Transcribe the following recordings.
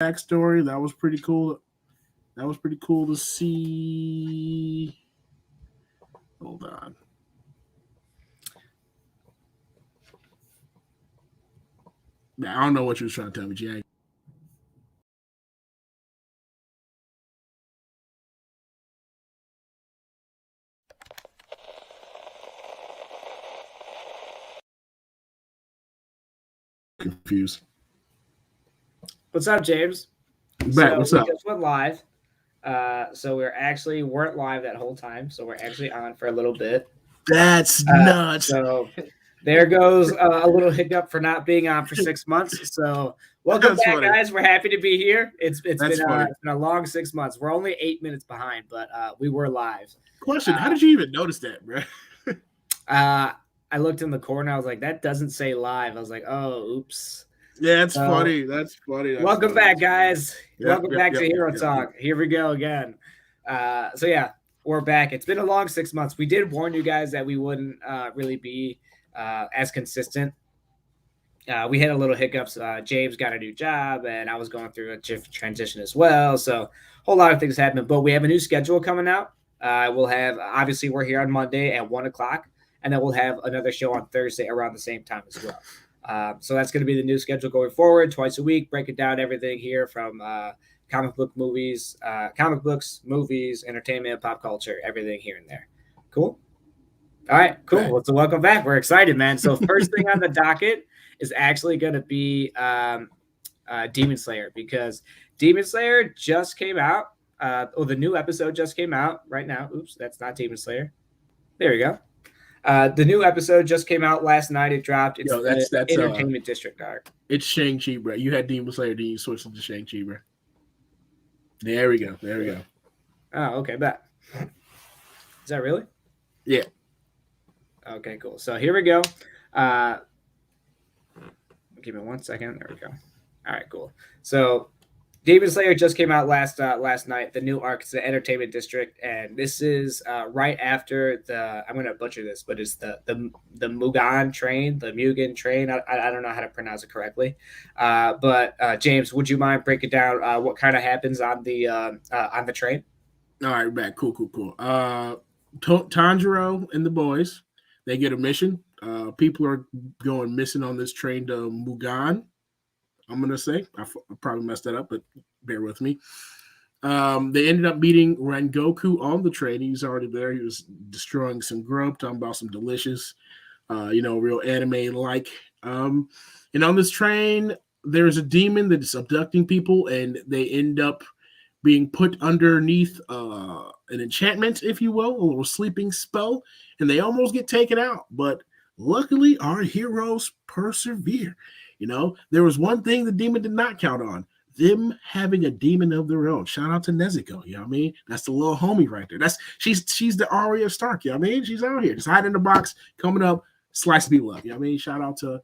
backstory. That was pretty cool. That was pretty cool to see. Hold on. I don't know what you was trying to tell me, Jay. Confused. What's up, James? What's We up? just went live. So weren't live that whole time. So we're actually on for a little bit. That's nuts. So there goes a little hiccup for not being on for 6 months. So welcome That's back, funny. guys. We're happy to be here. It's been funny. it's been a long 6 months. We're only 8 minutes behind, but we were live. Question: How did you even notice that, bro? I looked in the corner. I was like, that doesn't say live. I was like, oh, oops. Yeah, that's funny. That's funny. Welcome back, guys. Yep, welcome back to Hero Talk. Here we go again. So yeah, we're back. It's been a long 6 months. We did warn you guys that we wouldn't really be as consistent. We had a little hiccups. James got a new job, and I was going through a transition as well. So a whole lot of things happened. But we have a new schedule coming out. We'll have, obviously, we're here on Monday at 1 o'clock, and then we'll have another show on Thursday around the same time as well. So that's going to be the new schedule going forward, twice a week, breaking down everything here from comic books, movies, entertainment, pop culture, everything here and there. Cool. All right, cool. Well, so welcome back. We're excited, man. So first thing on the docket is actually going to be Demon Slayer, because Demon Slayer just came out. The new episode just came out right now. Oops, that's not Demon Slayer. There we go. The new episode just came out last night. It dropped. It's that's Entertainment District arc. It's Shang-Chi, bro. You had Demon Slayer, then you switched to Shang-Chi, bro. There we go. Oh, okay, bet. Is that really? Yeah. Okay, cool. So here we go. Give me 1 second. There we go. All right, cool. So Demon Slayer just came out last night. The new arc is the Entertainment District, and this is right after the, I'm gonna butcher this, but it's the Mugen train. I don't know how to pronounce it correctly. But James, would you mind breaking down what kind of happens on the train? All right, back. Cool. Tanjiro and the boys, they get a mission. People are going missing on this train to Mugen. I'm going to say. I probably messed that up, but bear with me. They ended up meeting Rengoku on the train. He's already there. He was destroying some grub, talking about some delicious, real anime-like. And on this train, there's a demon that's abducting people, and they end up being put underneath an enchantment, if you will, a little sleeping spell, and they almost get taken out. But luckily, our heroes persevere. There was one thing the demon did not count on: them having a demon of their own. Shout out to Nezuko, you know what I mean? That's the little homie right there. She's the Arya Stark, you know what I mean? She's out here, just hiding in the box, coming up, slice people up, you know what I mean? Shout out to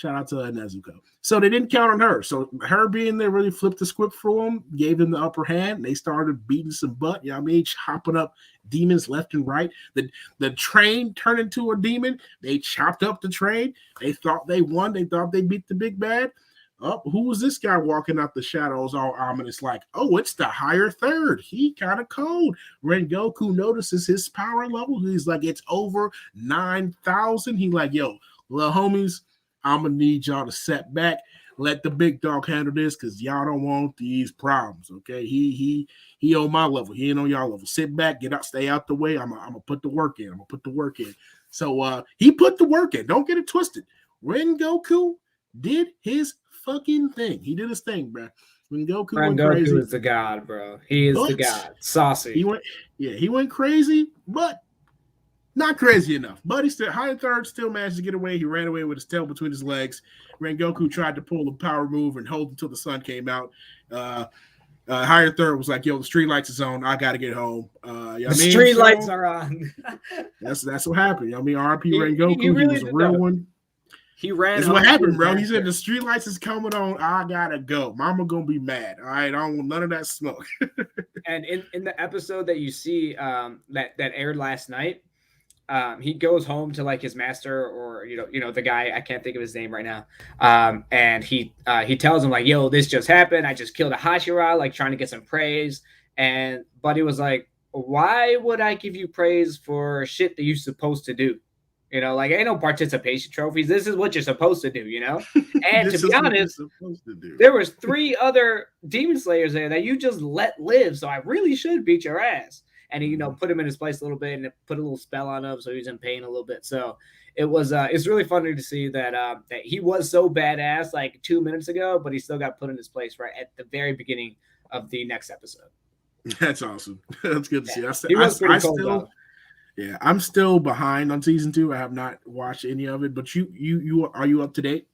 Nezuko. So they didn't count on her. So her being there really flipped the script for them, gave them the upper hand. They started beating some butt, you know what I mean? Chopping up demons left and right. The train turned into a demon. They chopped up the train. They thought they won. They thought they beat the big bad. Oh, who was this guy walking out the shadows all ominous like? Oh, it's the higher third. He kind of cold. Rengoku notices his power level. He's like, it's over 9,000. He like, yo, little homies, I'm going to need y'all to set back. Let the big dog handle this, because y'all don't want these problems, okay? He on my level. He ain't on y'all level. Sit back, get out, stay out the way. I'm going to put the work in. So he put the work in. Don't get it twisted. Rengoku did his fucking thing. He did his thing, bro. Rengoku went crazy. Is the god, bro. He is the god. Saucy. He went crazy, but not crazy enough. But he still, higher third still managed to get away. He ran away with his tail between his legs. Rengoku tried to pull the power move and hold until the sun came out. Higher third was like, yo, the street lights is on. I got to get home. Street lights are on. That's what happened. RP Rengoku, he was a real one. He ran. That's what happened, bro. He said the street lights is coming on. I gotta go. Mama gonna be mad. All right, I don't want none of that smoke. And in the episode that you see that aired last night, he goes home to like his master, or the guy, I can't think of his name right now. And he tells him like, "Yo, this just happened. I just killed a Hashira, like trying to get some praise." And Buddy was like, "Why would I give you praise for shit that you're supposed to do? Like ain't no participation trophies. This is what you're supposed to do, And to This be is what you're honest, supposed to do. there was 3 other demon slayers there that you just let live, so I really should beat your ass." And he, put him in his place a little bit and put a little spell on him, so he was in pain a little bit. So it was it's really funny to see that that he was so badass like 2 minutes ago, but he still got put in his place right at the very beginning of the next episode. That's awesome. That's good to see. He was pretty cool, though. Yeah, I'm still behind on season 2. I have not watched any of it, but you are you up to date?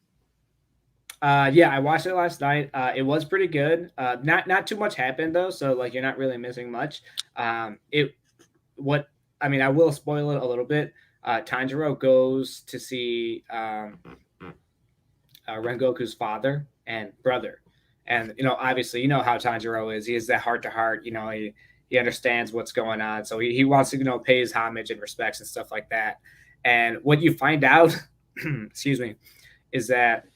Yeah, I watched it last night. It was pretty good. Not too much happened though, so like you're not really missing much. I will spoil it a little bit. Tanjiro goes to see Rengoku's father and brother, and obviously how Tanjiro is. He has that heart to heart. He understands what's going on, so he wants to pay his homage and respects and stuff like that. And what you find out, excuse me, is that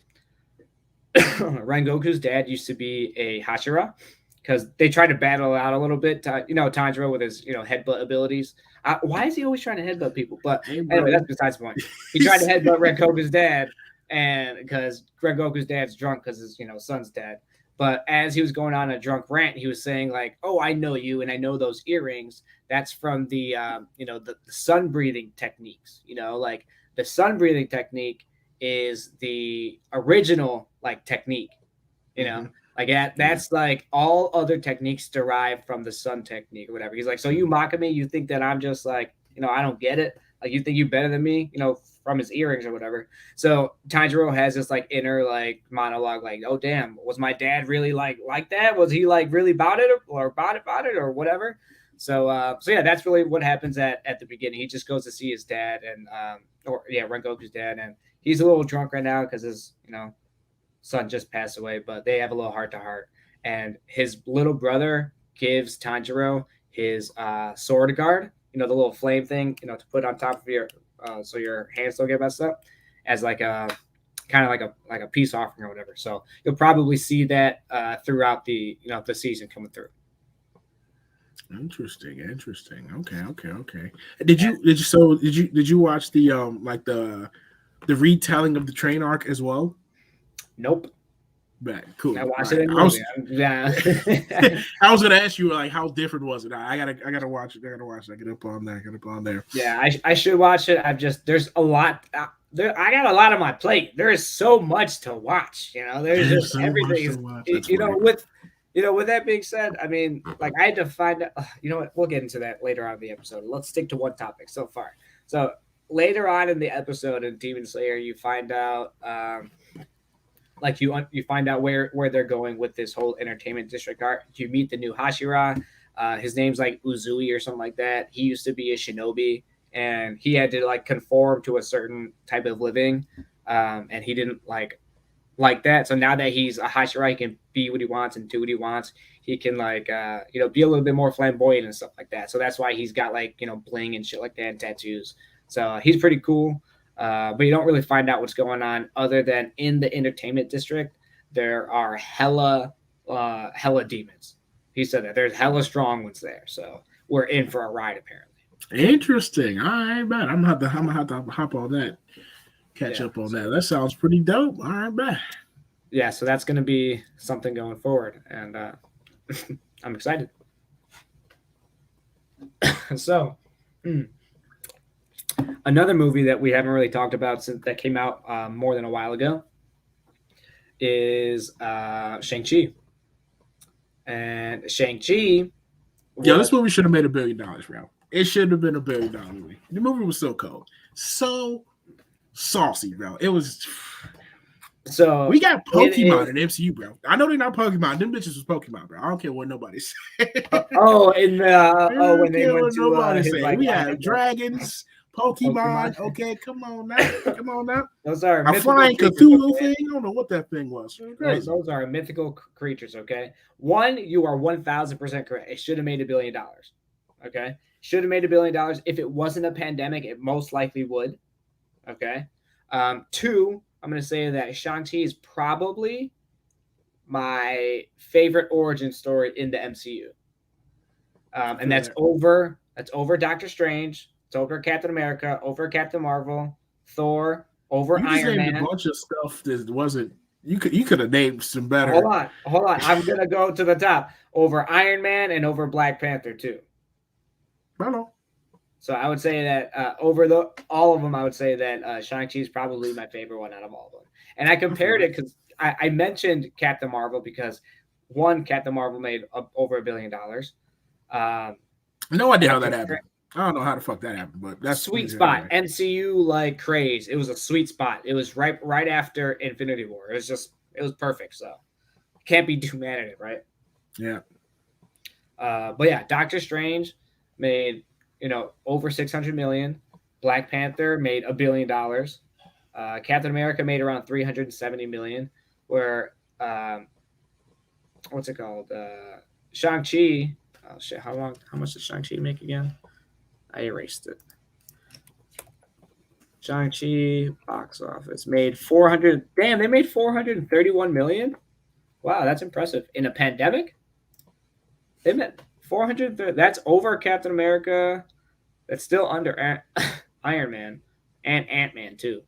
Rengoku's dad used to be a Hashira, because they tried to battle out a little bit. Tanjiro with his headbutt abilities. Why is he always trying to headbutt people? But anyway, that's besides the point. He tried to headbutt Rengoku's dad, and because Rengoku's dad's drunk because his son's dead. But as he was going on a drunk rant, he was saying like, "Oh, I know you, and I know those earrings. That's from the the sun breathing techniques. Like the sun breathing technique is the original like technique. Like that's like all other techniques derived from the sun technique or whatever." He's like, "So you mocking me? You think that I'm just like I don't get it? Like you think you better than me? From his earrings or whatever." So Tanjiro has this like inner like monologue, like, "Oh damn, was my dad really like that? Was he like really about it or about it or whatever?" So yeah, that's really what happens at the beginning. He just goes to see his dad and Rengoku's dad, and he's a little drunk right now because his son just passed away, but they have a little heart to heart. And his little brother gives Tanjiro his sword guard, the little flame thing, to put on top of your so your hands don't get messed up, as like a kind of like a peace offering or whatever. So you'll probably see that throughout the the season coming through. Interesting. Okay. Did you watch the like the retelling of the train arc as well? Nope. Right, cool. I watched right. it in I was gonna ask you like how different was it? I gotta watch it. I gotta watch it. Get up on there. Yeah, I should watch it. There's a lot. I got a lot on my plate. There is so much to watch. There's just so everything. With that being said, I mean, like I had to find out. You know what? We'll get into that later on in the episode. Let's stick to one topic so far. So later on in the episode in Demon Slayer, you find out. Like you find out where they're going with this whole entertainment district art. You meet the new Hashira. His name's like Uzui or something like that. He used to be a shinobi, and he had to like conform to a certain type of living, and he didn't like that. So now that he's a Hashira, he can be what he wants and do what he wants. He can like be a little bit more flamboyant and stuff like that. So that's why he's got like bling and shit like that and tattoos. So he's pretty cool. But you don't really find out what's going on other than in the entertainment district, there are hella demons. He said that there's hella strong ones there. So we're in for a ride, apparently. Interesting. All right, man. I'm gonna have to hop on that, catch up on that. That sounds pretty dope. All right, man. Yeah, so that's gonna be something going forward, and I'm excited. So. Another movie that we haven't really talked about since that came out more than a while ago is Shang-Chi. And Shang-Chi. Yeah, this movie should have made $1 billion, bro. It should have been $1 billion movie. The movie was so cold, so saucy, bro. It was. So we got Pokemon in MCU, bro. I know they're not Pokemon. Them bitches was Pokemon, bro. I don't care what nobody says. When they went to like, we have dragons. Pokemon. Okay, come on now. Those are a flying Cthulhu thing. I don't know what that thing was. Those are mythical creatures. Okay, you are 1,000% correct. It should have made $1 billion. Okay, should have made $1 billion. If it wasn't a pandemic, it most likely would. Okay. 2, I'm going to say that Shang-Chi is probably my favorite origin story in the MCU. And that's over Doctor Strange, it's over Captain America, over Captain Marvel, Thor, over Iron Man. You just named a bunch of stuff that wasn't. You could have named some better. Hold on. I'm gonna go to the top. Over Iron Man and over Black Panther too. I know. So I would say that over all of them, I would say that Shang-Chi is probably my favorite one out of all of them. And I compared it because I mentioned Captain Marvel because one, Captain Marvel made over $1 billion. No idea how that happened. I don't know how the fuck that happened, but that's sweet spot. Anyway. MCU like craze. It was a sweet spot. It was right after Infinity War. It was perfect. So can't be too mad at it, right? Yeah. But yeah, Doctor Strange made over 600 million. Black Panther made $1 billion. Captain America made around 370 million. Where what's it called? Shang-Chi. Oh shit! How much did Shang-Chi make again? I erased it. Shang-Chi box office made 400. Damn, they made 431 million. Wow, that's impressive. In a pandemic, they made 400. That's over Captain America. That's still under Iron Man and Ant-Man too.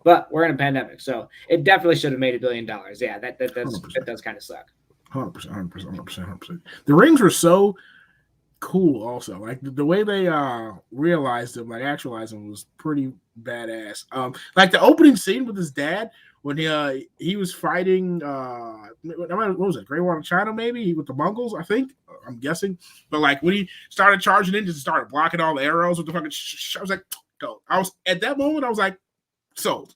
But we're in a pandemic, so it definitely should have made $1 billion. Yeah, that does kind of suck. 100%. The rings were so cool also. Like the way they realized them, like actualized them, was pretty badass. Like the opening scene with his dad when he was fighting what was it, Great Wall of China, maybe with the Mongols, I think. I'm guessing. But like when he started charging in, just started blocking all the arrows with the fucking I was like, go. At that moment, I was like, sold.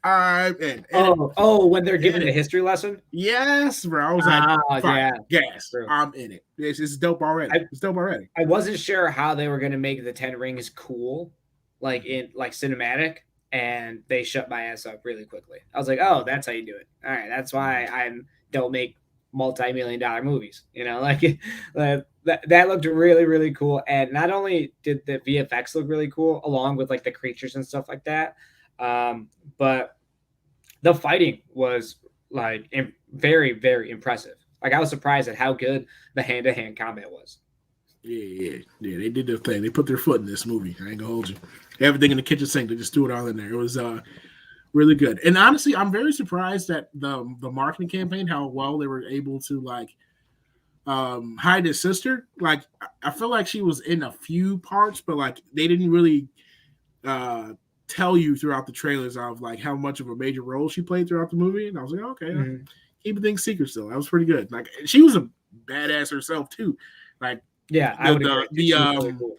I'm in. When they're giving the history lesson? Yes, bro. I was like, yeah, gas. I'm in it. It's dope already. It's dope already. I wasn't sure how they were going to make the 10 rings cool, like in cinematic, and they shut my ass up really quickly. I was like, oh, that's how you do it. All right, that's why I don't make multi-million-dollar movies. That looked really, really cool. And not only did the VFX look really cool, along with like the creatures and stuff like that, but the fighting was like very, very impressive. Like I was surprised at how good the hand-to-hand combat was. Yeah. They did their thing. They put their foot in this movie. I ain't gonna hold you. Everything in the kitchen sink, they just threw it all in there. It was really good. And honestly, I'm very surprised at the marketing campaign, how well they were able to like hide his sister. Like I feel like she was in a few parts, but like they didn't really tell you throughout the trailers of like how much of a major role she played throughout the movie. And I was like, okay, keep things secret still. That was pretty good. Like she was a badass herself too. Like I would agree. Really cool.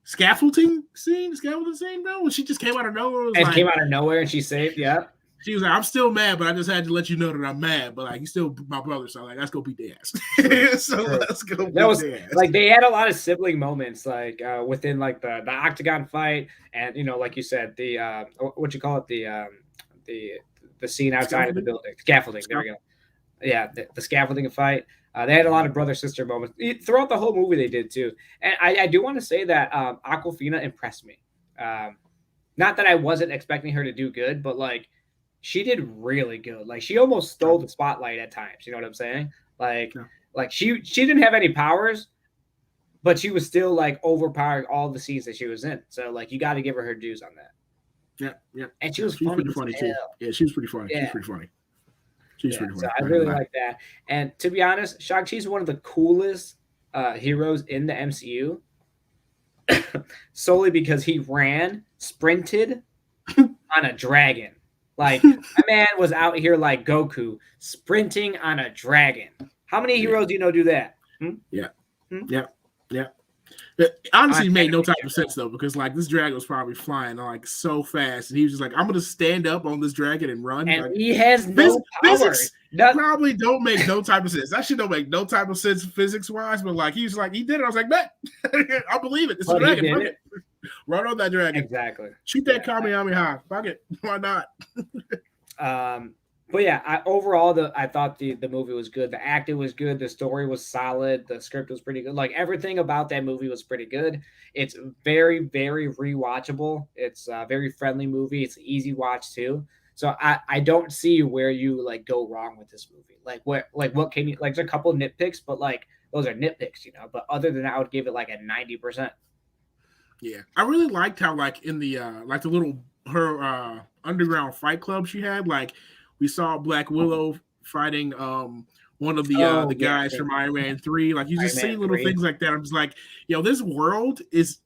scaffolding scene, bro. When she just came out of nowhere, came out of nowhere and she saved. Yeah. She was like, I'm still mad, but I just had to let you know that I'm mad. But like, he's still my brother, so like, let's go beat the ass. Let's go. That was the ass. Like they had a lot of sibling moments, like within like the octagon fight, and like you said, the what you call it, the scene outside of the building, scaffolding. There we go. Yeah, the scaffolding fight. They had a lot of brother-sister moments throughout the whole movie. They did too, and I do want to say that Awkwafina impressed me. Not that I wasn't expecting her to do good, but like. She did really good. Like she almost stole the spotlight at times. You know what I'm saying? Like she didn't have any powers, but she was still like overpowering all the scenes that she was in. So like you got to give her dues on that. Yeah. And she was pretty funny too. Yeah, she was pretty funny. Yeah. She's pretty funny. She's pretty funny. So I really like that. And to be honest, Shang-Chi's one of the coolest heroes in the MCU, solely because he sprinted on a dragon. Like my man was out here like Goku sprinting on a dragon. How many heroes do you know do that? Yeah. It honestly made no type of sense though, because like this dragon was probably flying like so fast, and he was just like, "I'm gonna stand up on this dragon and run." And like, he has no physics probably don't make no type of sense. That shit don't make no type of sense physics wise. But like he did it. I was like, "Bet, I believe it. It's a dragon. Run on that dragon. Exactly. Shoot that Kamehameha. Fuck it. Why not?" But yeah, overall, I thought the movie was good. The acting was good. The story was solid. The script was pretty good. Like everything about that movie was pretty good. It's very, very rewatchable. It's a very friendly movie. It's an easy watch too. So I don't see where you like go wrong with this movie. What can you like? There's a couple nitpicks, but like those are nitpicks, you know. But other than that, I would give it like a 90%. Yeah, I really liked how like in the like the little her underground fight club she had. Like we saw Black Willow fighting one of the Oh yeah, guys from Iron Man 3. Like you Iron just see Man little 3. things like that. I'm just like, this world is.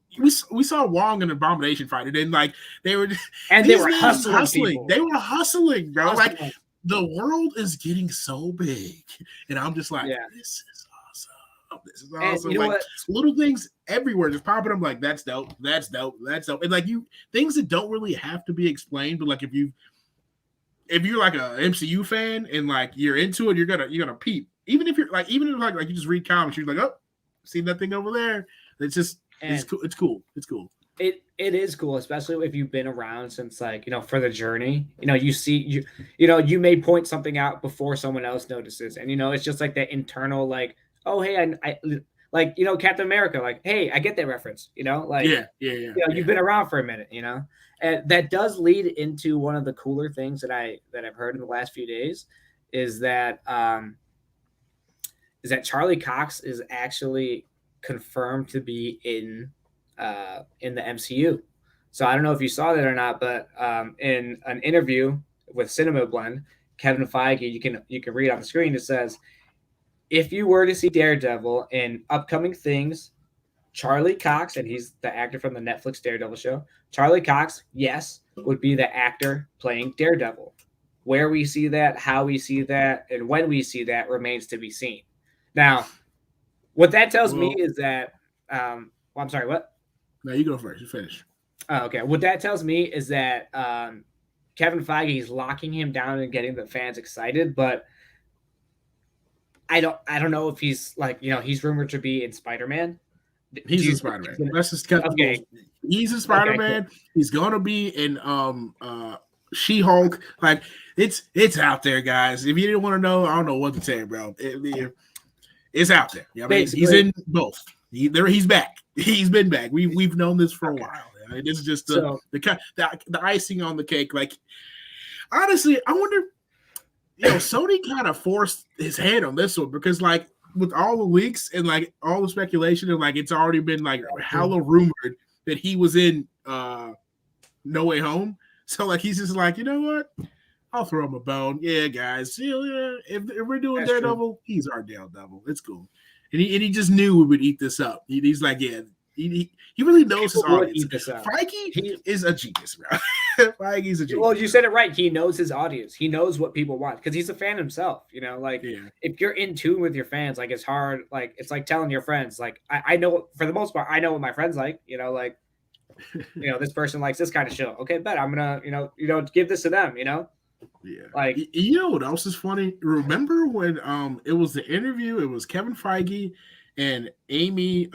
We saw Wong and Abomination fight, and then like they were And they these were men hustling people. They were hustling, bro. Hustling. Like the world is getting so big, and I'm just like, Yeah. this is awesome. This is And awesome. you know Like what? little things everywhere just popping up. Like that's dope. That's dope. That's dope. And like things that don't really have to be explained, but like if you're like a MCU fan and like you're into it, you're gonna peep. Even if you just read comics, you're like, oh, see that thing over there. It's just it's cool. It's cool. It's cool. It is cool, especially if you've been around since like for the journey. You see you may point something out before someone else notices, and it's just like that internal like, oh hey, I like Captain America, like hey, I get that reference. Like yeah. you've been around for a minute, and that does lead into one of the cooler things that I've heard in the last few days is that Charlie Cox is actually confirmed to be in the MCU. So I don't know if you saw that or not, but in an interview with Cinema Blend, Kevin Feige, you can read on the screen. It says, if you were to see Daredevil in upcoming things, Charlie Cox, and he's the actor from the Netflix Daredevil show. Charlie Cox, yes, would be the actor playing Daredevil. Where we see that, how we see that, and when we see that remains to be seen. Now, what that tells me is that, I'm sorry, what? No, you go first. You finish. Oh, okay. What that tells me is that Kevin Feige is locking him down and getting the fans excited, but I don't know if he's like, he's rumored to be in Spider-Man. He's in Spider-Man. That's just okay. He's in Spider-Man. Okay, cool. He's gonna be in She-Hulk. Like it's out there, guys. If you didn't want to know, I don't know what to say, bro. It's out there. I mean, he's in both. He's back. He's been back. We've known this for a while. I mean, this is just the icing on the cake. Like honestly, I wonder. Sony kind of forced his hand on this one because like with all the leaks and like all the speculation and like it's already been like hella rumored that he was in No Way Home. So like he's just like, you know what? I'll throw him a bone. Yeah, guys. Yeah. If we're doing Daredevil, he's our Daredevil. It's cool. And he just knew we would eat this up. He's like, yeah. He really knows his audience. Feige is a genius, bro. Feige's a genius. Well, you said it right. He knows his audience. He knows what people want because he's a fan himself. If you're in tune with your fans, like it's hard. Like it's like telling your friends. Like I know for the most part, I know what my friends like. This person likes this kind of show. Okay, bet I'm gonna give this to them. Yeah. Like what else is funny? Remember when it was the interview? It was Kevin Feige and Amy,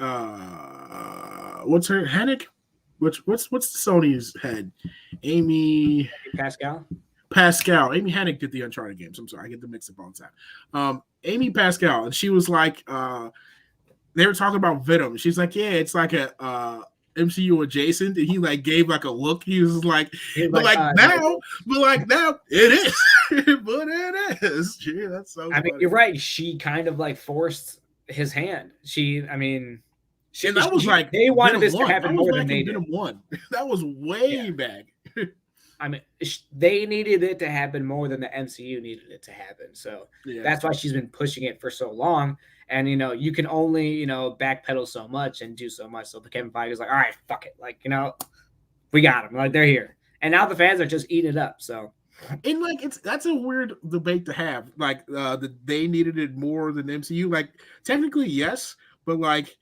what's her Hennig? What's Sony's head? Amy Pascal. Amy Hennig did the Uncharted games. I'm sorry, I get the mix up all the time. Amy Pascal, and she was like, they were talking about Venom. She's like, yeah, it's like a MCU adjacent, and he like gave like a look. He was like, but now it is, but it is. Gee, that's so. I mean, you're right. She kind of like forced his hand. They wanted this to happen more than they did. That was way back. I mean, they needed it to happen more than the MCU needed it to happen. So that's why she's been pushing it for so long. And you can only backpedal so much and do so much. So the Kevin Feige is like, all right, fuck it, like we got them, like they're here, and now the fans are just eating it up. So. And like that's a weird debate to have. Like they needed it more than MCU. Like technically yes, but like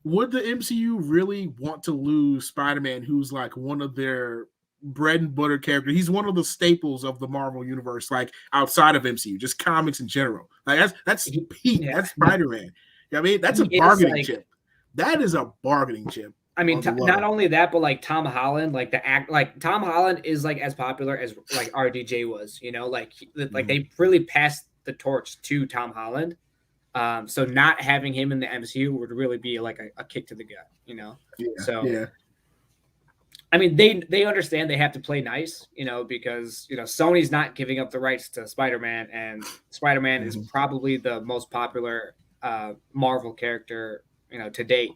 would the MCU really want to lose Spider-Man, who's like one of their bread and butter characters? He's one of the staples of the Marvel universe, like outside of MCU, just comics in general. Like that's Pete. That's Spider-Man. I mean, that's a bargaining chip. That is a bargaining chip. I mean, on the not low. only that, but like Tom Holland, like Tom Holland is like as popular as like RDJ was. Like Mhm. they really passed the torch to Tom Holland. So not having him in the MCU would really be like a kick to the gut. Yeah, So yeah. I mean, they understand they have to play nice, because Sony's not giving up the rights to Spider-Man, and Spider-Man is Mhm. probably the most popular Marvel character, to date.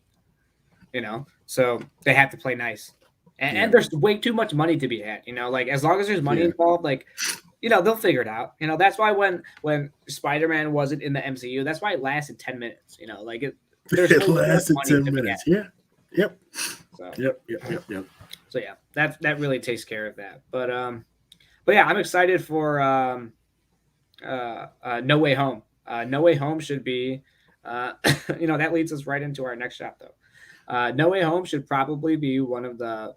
So they have to play nice, and Yeah, there's way too much money to be had. Like as long as there's money yeah. involved, like they'll figure it out. That's why when Spider-Man wasn't in the MCU, that's why it lasted 10 minutes. Like there's It way too much lasted money 10 to be had. minutes. Yeah. Yep. So Yep. so yeah, that really takes care of that. But yeah, I'm excited for No Way Home. No Way Home should be, that leads us right into our next shot though. No Way Home should probably be one of the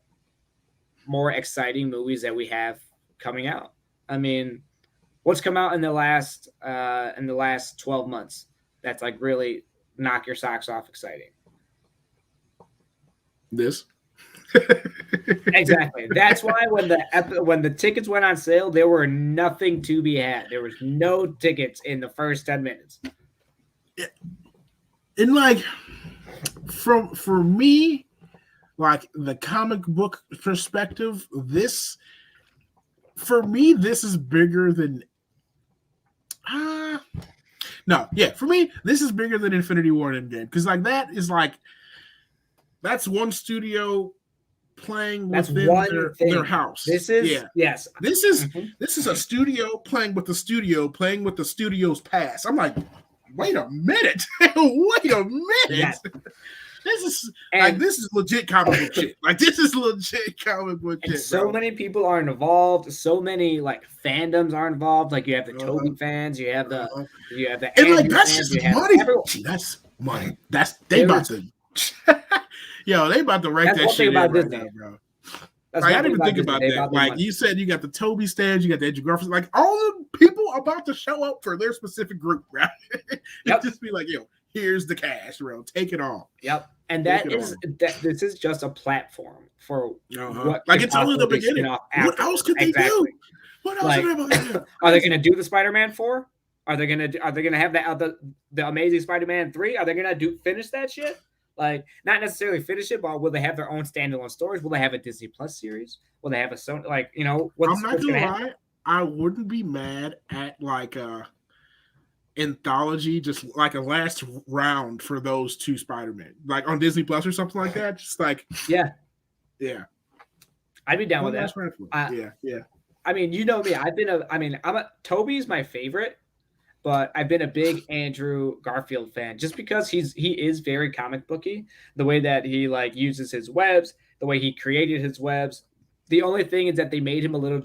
more exciting movies that we have coming out. I mean, what's come out in the last 12 months that's like really knock your socks off exciting? This. Exactly. That's why when the tickets went on sale, there were nothing to be had. There was no tickets in the first 10 minutes. And like for me, like the comic book perspective, this for me, this is bigger than no, yeah, for me, this is bigger than Infinity War and Endgame. Because like that's one studio playing That's within one their thing. house. This is Yeah. yes. This is a studio playing with the studio's past. I'm like, wait a minute. Wait a minute. Yes. This is legit comic book shit. Like this is legit comic book shit. So bro. many people are involved. So many like fandoms are involved. Like you have the Toby fans, you have the and like Andrew that's fans, just you have money. everyone. That's money. They about to yo, they about to write That's that one thing shit in about right Disney. now, bro. That's Like, one I thing didn't even think Disney. about They that. their Like money. you said, you got the Toby stands, you got the Andrew Garfield. Like all the people about to show up for their specific group, right? Yep. Just be like, yo, here's the cash, bro. Take it all. Yep. And Take this is just a platform for what like it's only the beginning. What else could they do? What else like, are they able to do? Are they going to do the Spider-Man 4? Are they going to have the Amazing Spider-Man 3? Are they going to finish that shit? Like, not necessarily finish it, but will they have their own standalone stories? Will they have a Disney Plus series? Will they have a Sony? Like, what's I'm not what's gonna gonna lie. happen? I wouldn't be mad at like a anthology, just like a last round for those two Spider-Man, like on Disney Plus or something like that. Just like yeah, I'd be down with that. Yeah. I mean, you know me. Toby's my favorite, but I've been a big Andrew Garfield fan just because he is very comic booky. The way that he like uses his webs, the way he created his webs. The only thing is that they made him a little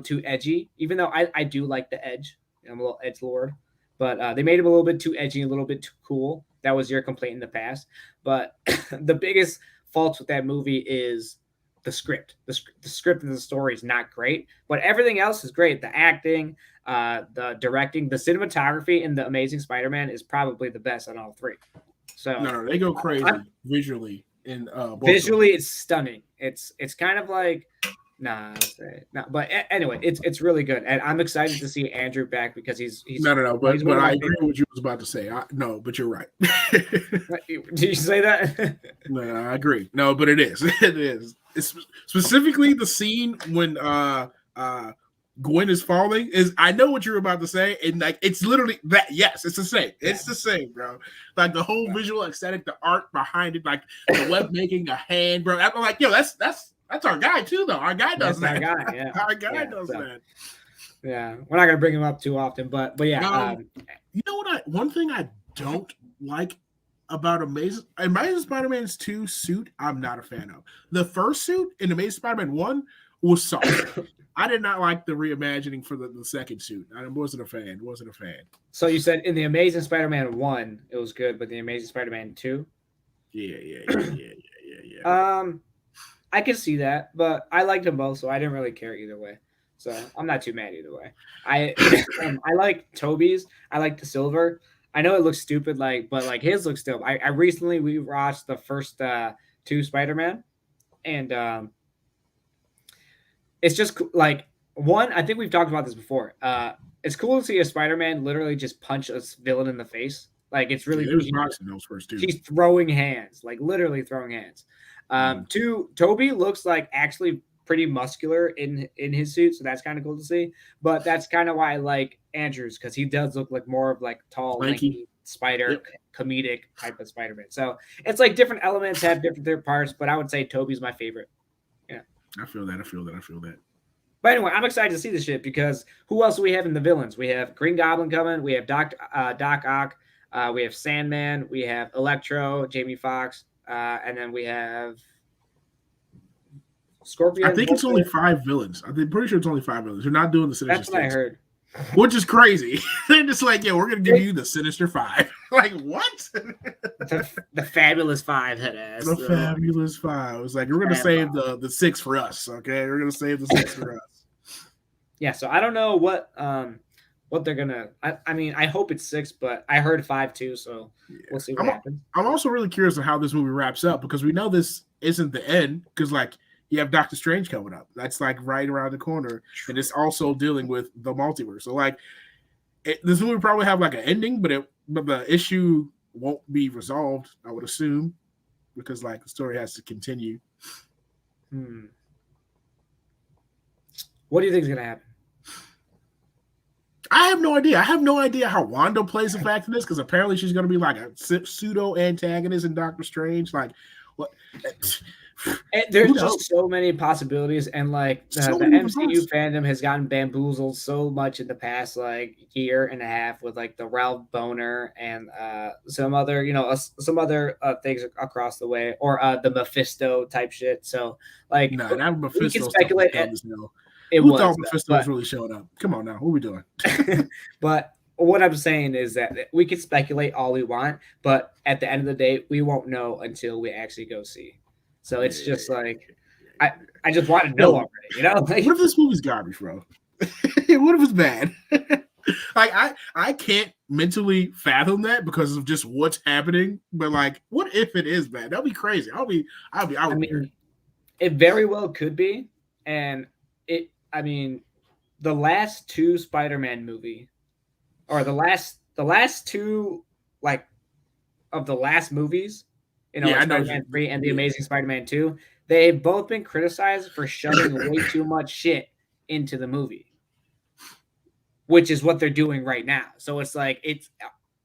too edgy. Even though I do like the edge, I'm a little edge lord, but they made him a little bit too edgy, a little bit too cool. That was your complaint in the past. But the biggest fault with that movie is the script. The script of the story is not great, but everything else is great. The acting, the directing, the cinematography in The Amazing Spider-Man is probably the best on all three. So no, they go crazy visually. And visually, it's stunning. It's kind of like but anyway, it's really good, and I'm excited to see Andrew back because he's no. But I agree with what you was about to say. No, but you're right. Did you say that? No, I agree. No, but it is. It is. It's specifically the scene when Gwen is falling. I know what you're about to say, and like it's literally that. Yes, it's the same. It's the same, bro. Like the whole visual aesthetic, the art behind it, like the web making a hand, bro. I'm like, yo, that's our guy too, though. Our guy does that. Our guy, yeah. Our guy does that. Yeah, we're not gonna bring him up too often, but yeah. You know what? One thing I don't like about Amazing Spider-Man's 2 suit, I'm not a fan of. The first suit in Amazing Spider-Man 1 was soft. I did not like the reimagining for the second suit. I wasn't a fan. So you said in the Amazing Spider-Man 1 it was good, but the Amazing Spider-Man 2? Yeah. I can see that, but I liked them both, so I didn't really care either way. So I'm not too mad either way. I like Toby's. I like the silver. I know it looks stupid, but his looks dope. I recently we watched the first to Spider-Man, and it's just like one. I think we've talked about this before. It's cool to see a Spider-Man literally just punch a villain in the face. Like it's Yeah, really it was boxing those first two. he's throwing hands, like literally throwing hands. Two, Toby looks like actually pretty muscular in his suit, so that's kind of cool to see. But that's kind of why I like Andrews, because he does look like more of like tall, lanky spider, comedic type of Spider-Man. So it's like different elements have different parts, but I would say Toby's my favorite. Yeah, I feel that. But anyway, I'm excited to see this shit because who else do we have in the villains? We have Green Goblin coming. We have Doc Ock. We have Sandman. We have Electro, Jamie Foxx, and then we have Scorpion. I think it's only 5 villains. I'm pretty sure it's only 5 villains. They're not doing the Sinister. That's what I heard. Which is crazy. They're just like, yeah, we're gonna give you the Sinister 5. Like what? the Fabulous 5 head ass. The Fabulous 5. It's like we're gonna save the 6 for us. Okay, we're gonna save the 6 for us. Yeah. So I don't know what they're gonna. I mean, I hope it's 6, but I heard 5 too. So we'll see what happens. I'm also really curious on how this movie wraps up because we know this isn't the end because like. You have Doctor Strange coming up. That's like right around the corner, and it's also dealing with the multiverse. So like, this movie probably have like an ending, but the issue won't be resolved. I would assume because like the story has to continue. What do you think is gonna happen? I have no idea. I have no idea how Wanda plays a factor in this because apparently she's going to be like a pseudo antagonist in Doctor Strange. Like, what? There's just so many possibilities, and like the MCU fandom has gotten bamboozled so much in the past like year and a half with like the Ralph Boner and some other things across the way, or the Mephisto type shit. So like, that Mephisto we can speculate. Who thought Mephisto was really showing up? Come on now, what are we doing? But what I'm saying is that we can speculate all we want, but at the end of the day, we won't know until we actually go see. So it's just like, I just want to know already, you know? Like, what if this movie's garbage, bro? What if it's bad? Like I can't mentally fathom that because of just what's happening. But like, what if it is bad? That'd be crazy. I'll be out there. It very well could be, and the last 2 Spider-Man movie, or the last 2 like of the last movies. Spider-Man 3 and The Amazing Spider-Man 2, they've both been criticized for shoving way too much shit into the movie, which is what they're doing right now. So it's like,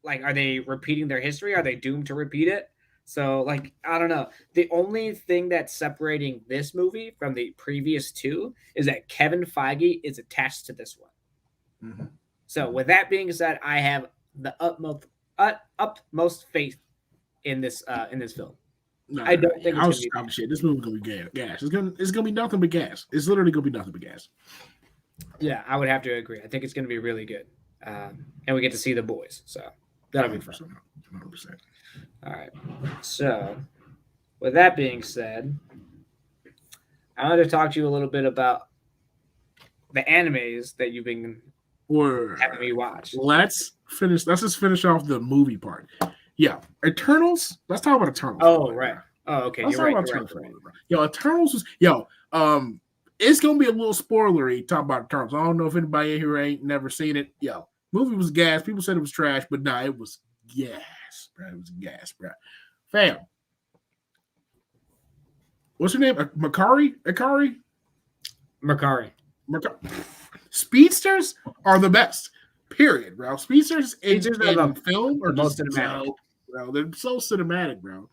are they repeating their history? Are they doomed to repeat it? So like, I don't know. The only thing that's separating this movie from the previous 2 is that Kevin Feige is attached to this one. Mm-hmm. So with that being said, I have the utmost faith in this film. I don't think it's gonna be shit. This movie's gonna be gas. It's gonna be nothing but gas. It's literally gonna be nothing but gas. Yeah, I would have to agree. I think it's gonna be really good, and we get to see the boys, so that'll be fun. 100%. All right. So, with that being said, I wanted to talk to you a little bit about the animes that you've been having me watch. Let's just finish off the movie part. Yeah, Eternals. Let's talk about Eternals. Oh, right. Oh, okay. Let's talk about Eternals. Yo, Eternals was it's gonna be a little spoilery talk about Eternals. I don't know if anybody here ain't never seen it. Yo, movie was gas. People said it was trash, but nah, it was gas, bro. It was gas, bro. Fam, what's her name? Ikari. Speedsters are the best. Period, bro. Speedsters in film are just cinematic. Bro, they're so cinematic, bro.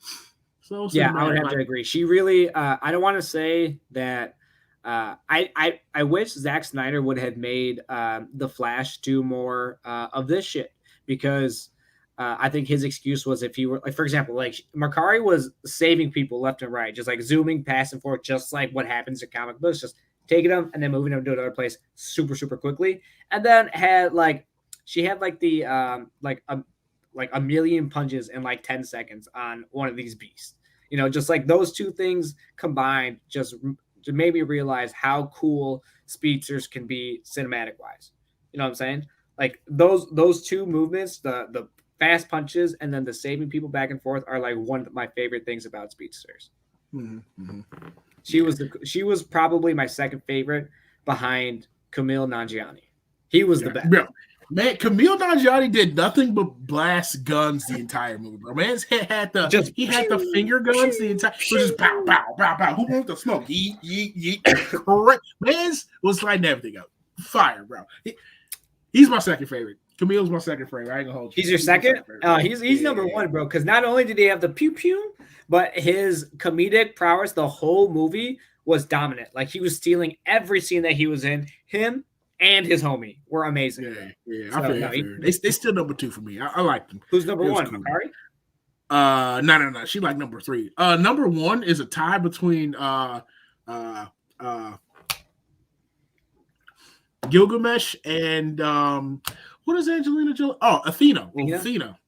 So yeah, I would have to agree. She really. I don't want to say that. I wish Zack Snyder would have made the Flash do more of this shit, because I think his excuse was if he were, like, for example, like Makari was saving people left and right, just like zooming past and forth, just like what happens in comic books, just taking them and then moving them to another place super quickly, and then she had a million punches in like 10 seconds on one of these beasts. You know, just like those two things combined just made me realize how cool speedsters can be cinematic wise. You know what I'm saying? Like those two movements, the fast punches and then the saving people back and forth, are like one of my favorite things about speedsters. Mm-hmm. She was probably my second favorite behind Camille Nanjiani. He was the best. Bro, man, Camille Nanjiani did nothing but blast guns the entire movie, bro. Man's had the finger guns the entire, which is pow, pow, pow, pow. Who wants the smoke? Yeet, yeet, yeet. Correct. Man's was lighting everything up. Fire, bro. He's my second favorite. Camille's my second favorite. I ain't gonna hold you. He's your second? He's number one, bro. Because not only did he have the pew pew, but his comedic prowess the whole movie was dominant. Like he was stealing every scene that he was in. Him and his homie were amazing. Yeah. So, I feel they still number two for me. I like them. Who's number one? Cool. Makari? No. She like number three. Number one is a tie between Gilgamesh and what is Angelina Jolie? Oh, Athena. Athena.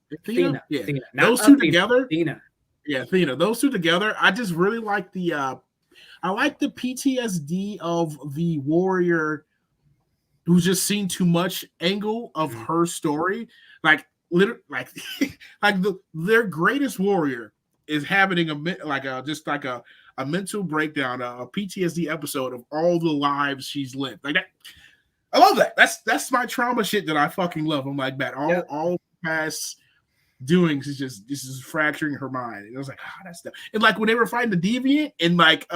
Yeah. Athena. Those two together. Athena. Yeah, Athena. Those two together. I just really like the I like the PTSD of the warrior who's just seen too much angle of her story. Like literally like their greatest warrior is having a mental breakdown, a PTSD episode of all the lives she's lived. Like that. I love that. That's my trauma shit that I fucking love. I'm like, man, all past doings is just this is fracturing her mind. And I was like, that's stuff. And like when they were fighting the deviant and like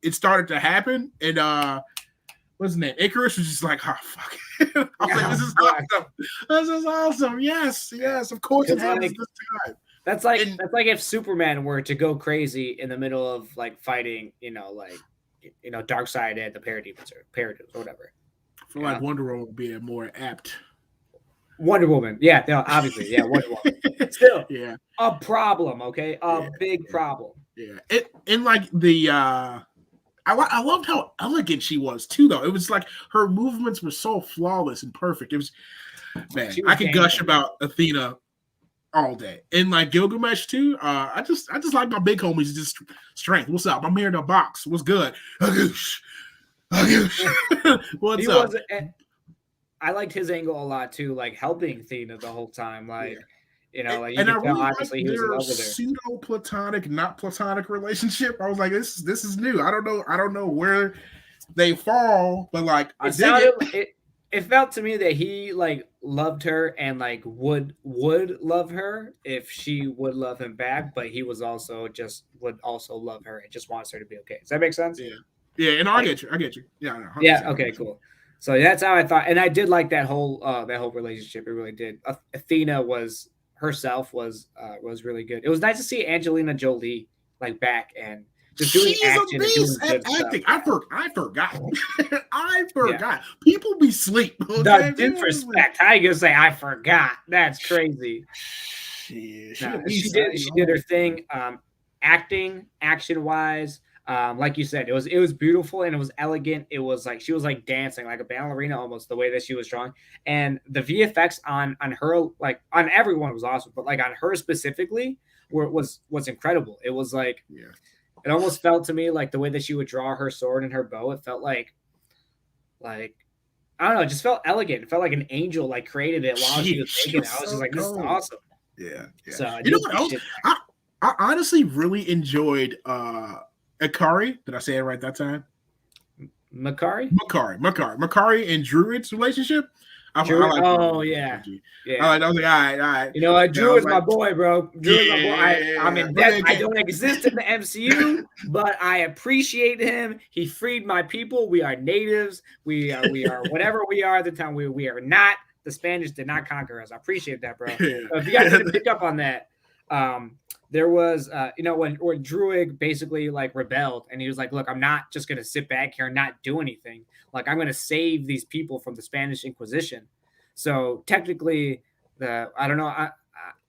it started to happen and what's his name? Icarus was just like, fuck. I was like, this is awesome. This is awesome. Yes, of course it happens this time. That's like if Superman were to go crazy in the middle of like fighting, Darkseid and the Parademons or whatever. I feel like Wonder Woman would be a more apt. Wonder Woman, obviously, Wonder Woman. Still, a problem, okay, big problem. Yeah, and like the I loved how elegant she was too, though. It was like her movements were so flawless and perfect. It was, man, I could gush about Athena all day, and like Gilgamesh too. I just like my big homies, just strength. What's up? I'm here in the box. What's good? What's up? I liked his angle a lot too, like helping Athena the whole time, like you and I really obviously he was in love with her. Pseudo platonic, not platonic relationship. I was like, this is new. I don't know where they fall, but like it felt to me that he like loved her and like would love her if she would love him back, but he was also would also love her and just wants her to be okay. Does that make sense? Yeah, and I get you. Yeah. Okay. Cool. So that's how I thought, and I did like that whole relationship. It really did. Athena was really good. It was nice to see Angelina Jolie like back and just doing action and doing good acting. Stuff. I forgot. I forgot. Yeah. People be sleep. The disrespect. How you gonna say I forgot? That's crazy. She did her thing. Acting, action wise. Like you said, it was beautiful and it was elegant. It was like she was like dancing like a ballerina almost the way that she was drawing. And the VFX on her, like on everyone was awesome, but like on her specifically was incredible. It was like it almost felt to me like the way that she would draw her sword and her bow. It felt like I don't know, it just felt elegant. It felt like an angel like created it while she was making it. I was just like, this is awesome. Yeah. So you know what else? I honestly really enjoyed Ikari, did I say it right that time? Makari and Druid's relationship. I like I was like, all right. You know what? Druid's my boy, bro. Druid's my boy. I'm in debt. I don't exist in the MCU, but I appreciate him. He freed my people. We are natives. We are whatever we are at the time. We are not. The Spanish did not conquer us. I appreciate that, bro. So if you guys didn't pick up on that, there was, when Druid basically like rebelled and he was like, look, I'm not just going to sit back here and not do anything. Like I'm going to save these people from the Spanish Inquisition. So technically I don't know.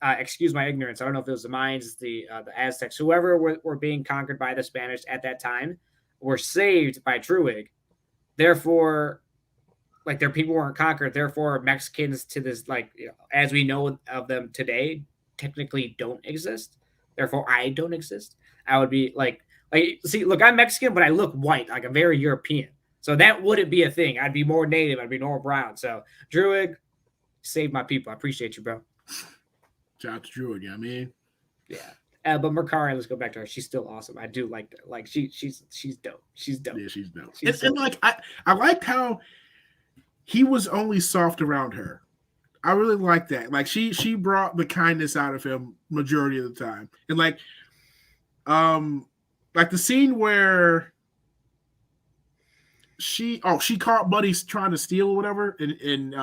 I excuse my ignorance. I don't know if it was the Mayans, the Aztecs, whoever were being conquered by the Spanish at that time were saved by Druid. Therefore, like their people weren't conquered. Therefore, Mexicans to this, like, as we know of them today, technically don't exist. Therefore, I don't exist. I would be like, see, look, I'm Mexican, but I look white. Like I'm very European. So that wouldn't be a thing. I'd be more native. I'd be more brown. So Druid saved my people. I appreciate you, bro. Shout out to Druid, you know what I mean? Yeah. But Makari, let's go back to her. She's still awesome. I do like that. Like she's dope. She's dope. Yeah, she's dope. She's And like I liked how he was only soft around her. I really like that. Like she brought the kindness out of him majority of the time. And like the scene where she caught Buddy trying to steal or whatever, and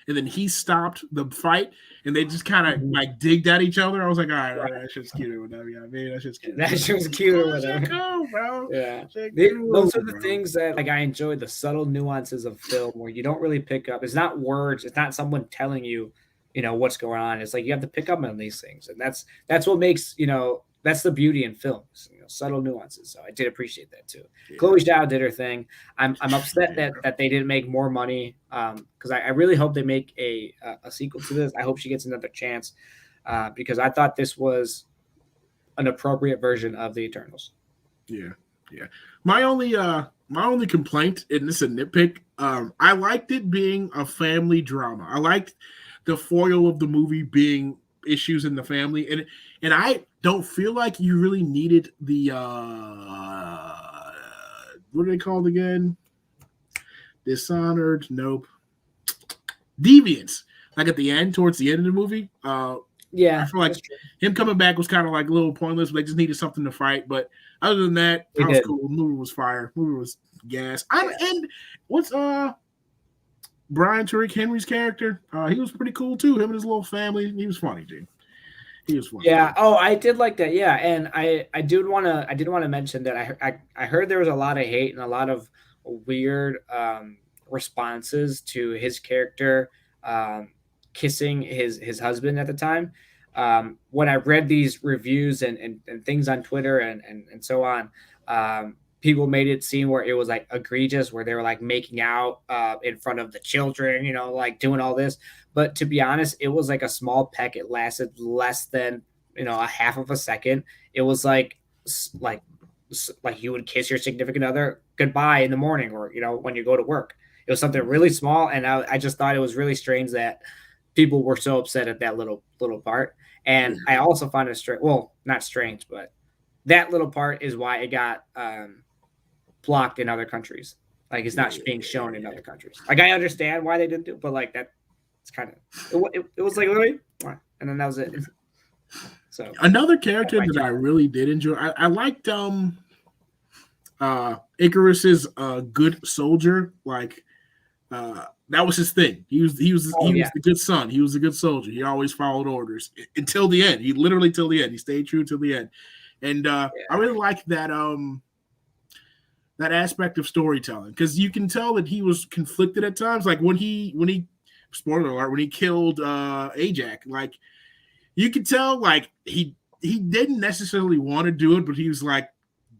then he stopped the fight, and they just kind of like digged at each other. I was like, all right, that shit's cute or whatever. Yeah, I mean, that shit's cute. That shit was cute or whatever. Cool, bro. Yeah, cool, those are the things that like I enjoy, the subtle nuances of film where you don't really pick up. It's not words. It's not someone telling you, what's going on. It's like you have to pick up on these things, and that's what makes that's the beauty in films, subtle nuances. So I did appreciate that too. Yeah. Chloe Zhao did her thing. I'm upset that they didn't make more money because I really hope they make a sequel to this. I hope she gets another chance because I thought this was an appropriate version of the Eternals. Yeah. My only complaint, and this is a nitpick, I liked it being a family drama. I liked the foil of the movie being issues in the family, and I don't feel like you really needed the what are they called again? Dishonored? Nope. Deviants. Like at the end, towards the end of the movie. Yeah, I feel like him coming back was kind of like a little pointless. They just needed something to fight. But other than that, that was cool. The movie was fire. The movie was gas. And what's Brian Tariq Henry's character? He was pretty cool too. Him and his little family. He was funny, dude. He was funny. Yeah. Oh, I did like that. Yeah, and I did want to mention that I heard there was a lot of hate and a lot of weird responses to his character kissing his husband at the time. When I read these reviews and things on Twitter and so on, people made it seem where it was like egregious, where they were like making out in front of the children, like doing all this. But to be honest, it was like a small peck. It lasted less than, a half of a second. It was like you would kiss your significant other goodbye in the morning or, when you go to work. It was something really small. And I just thought it was really strange that people were so upset at that little part. And I also find it strange. Well, not strange, but that little part is why it got blocked in other countries. Like it's not being shown in other countries. Like I understand why they didn't do it, but like that, it's kind of it was like literally, and then that was it. So another character that I really did enjoy, I liked Icarus's good soldier. Like that was his thing. He was the good son. He was a good soldier. He always followed orders until the end. He literally till the end. He stayed true till the end. And I really liked that that aspect of storytelling because you can tell that he was conflicted at times. Like when he spoiler alert, when he killed Ajax, like you could tell like he didn't necessarily want to do it, but he was like,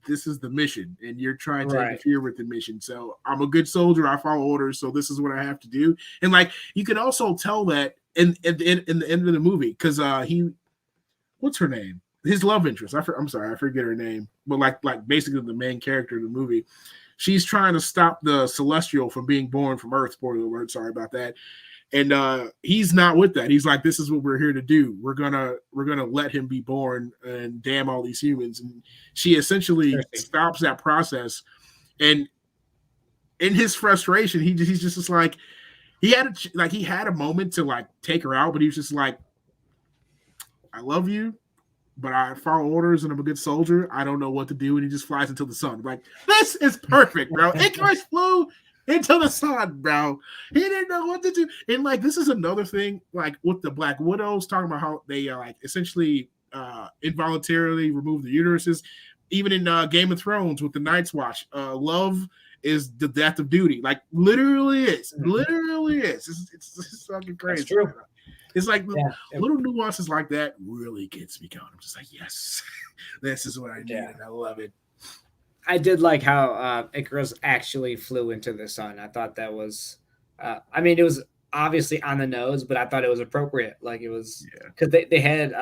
this is the mission and you're trying to interfere with the mission. So I'm a good soldier. I follow orders. So this is what I have to do. And like, you can also tell that in the end of the movie, because what's her name? His love interest. I'm sorry, I forget her name, but like basically the main character of the movie, she's trying to stop the Celestial from being born from Earth. Spoiler alert, sorry about that. And he's not with that. He's like, this is what we're here to do. We're gonna let him be born and damn all these humans. And she essentially stops that process. And in his frustration, he's just like, he had a moment to like take her out, but he was just like, I love you, but I follow orders and I'm a good soldier. I don't know what to do. And he just flies into the sun. Like, this is perfect, bro. Icarus flew into the sun, bro. He didn't know what to do. And like, this is another thing, like with the Black Widows, talking about how they like essentially involuntarily remove the uteruses. Even in Game of Thrones with the Night's Watch, love is the death of duty. Like, literally is. It's fucking crazy. That's true. It's like little nuances like that really gets me going. I'm just like, yes, this is what I need. I love it. I did like how Icarus actually flew into the sun. I thought that was, it was obviously on the nose, but I thought it was appropriate. Like it was, because they had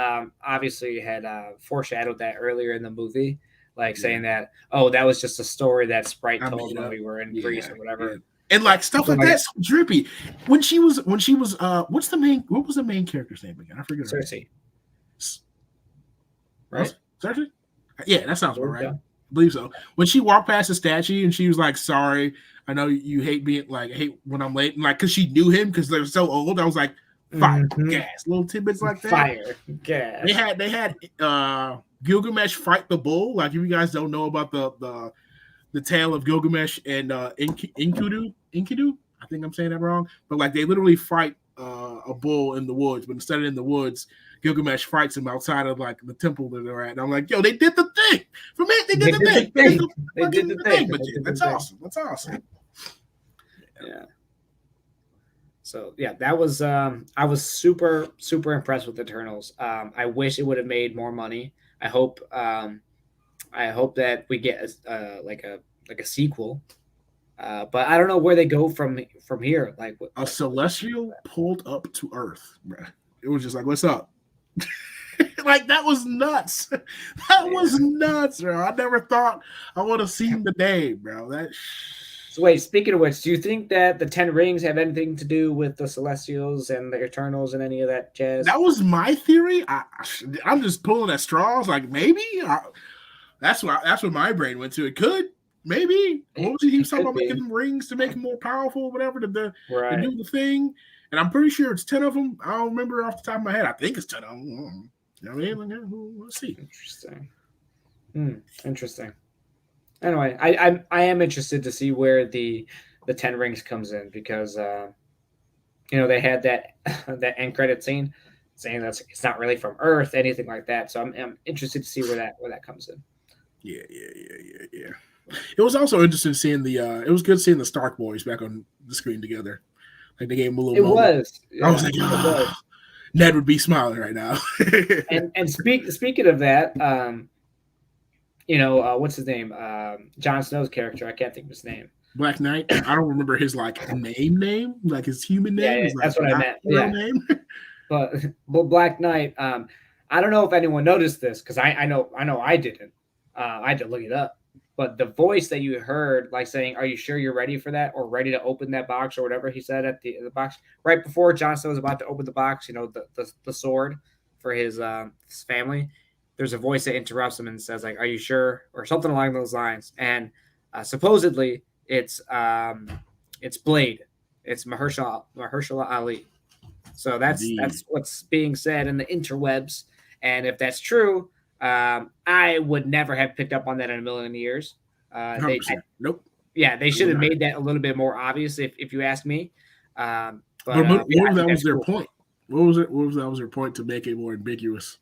obviously had foreshadowed that earlier in the movie, like saying that, oh, that was just a story that Sprite told when we were in Greece or whatever. Yeah. And like stuff like that, so drippy. When she was, what was the main character's name again? I forget. Cersei. Right? Seriously? Yeah, that sounds There about we right. go. I believe so. When she walked past the statue and she was like, "Sorry, I know you hate being like hate when I'm late," and like because she knew him because they're so old. I was like, "Fire, Mm-hmm. gas!" Little tidbits like that. Fire, They gas. had Gilgamesh fight the bull. Like if you guys don't know about the tale of Gilgamesh and Enkidu. I think I'm saying that wrong, but like they literally fight a bull in the woods, but instead of in the woods, Gilgamesh fights him outside of like the temple that they're at. And I'm like, yo, they did the thing for me. They did They the did the thing. There's thing. no They did fucking the thing. thing, but They yeah, did the that's thing. awesome. That's awesome. Yeah. So yeah, that was I was super super impressed with Eternals. I wish it would have made more money. I hope that we get like a sequel. But I don't know where they go from here. A celestial pulled up to Earth, bruh. It was just like, what's up? Like that was nuts. That was nuts, bro. I never thought I would have seen the day, bro. That. So wait, speaking of which, do you think that the Ten Rings have anything to do with the Celestials and the Eternals and any of that jazz? That was my theory. I'm just pulling at straws. Like maybe that's what my brain went to. It could maybe. What was he was talking about making them rings to make them more powerful, whatever to do the thing. And I'm pretty sure it's 10 of them. I don't remember off the top of my head. I think it's 10 of them. You know what I mean? Let's see. Interesting. Interesting. Anyway, I am interested to see where the Ten Rings comes in because they had that that end credit scene saying that it's not really from Earth, anything like that. So I'm interested to see where that comes in. Yeah. It was also interesting seeing it was good seeing the Stark boys back on the screen together. Like they gave him a little moment. Was. Yeah, I was like, Ned would be smiling right now. and speaking of that, what's his name? Jon Snow's character. I can't think of his name. Black Knight. I don't remember his like name, like his human name. Yeah, that's what I meant. Real name. but Black Knight. I don't know if anyone noticed this because I know I didn't. I had to look it up. But the voice that you heard, like saying, "Are you sure you're ready for that, or ready to open that box, or whatever he said at the box right before Jon Snow was about to open the box," the sword for his family. There's a voice that interrupts him and says, "Like, are you sure?" or something along those lines. And supposedly it's Blade. It's Mahershala Ali. So that's what's being said in the interwebs. And if that's true, I would never have picked up on that in a million years. Nope. Yeah, they should have made that a little bit more obvious, if you ask me. But that was their point. What was it? That was their point to make it more ambiguous?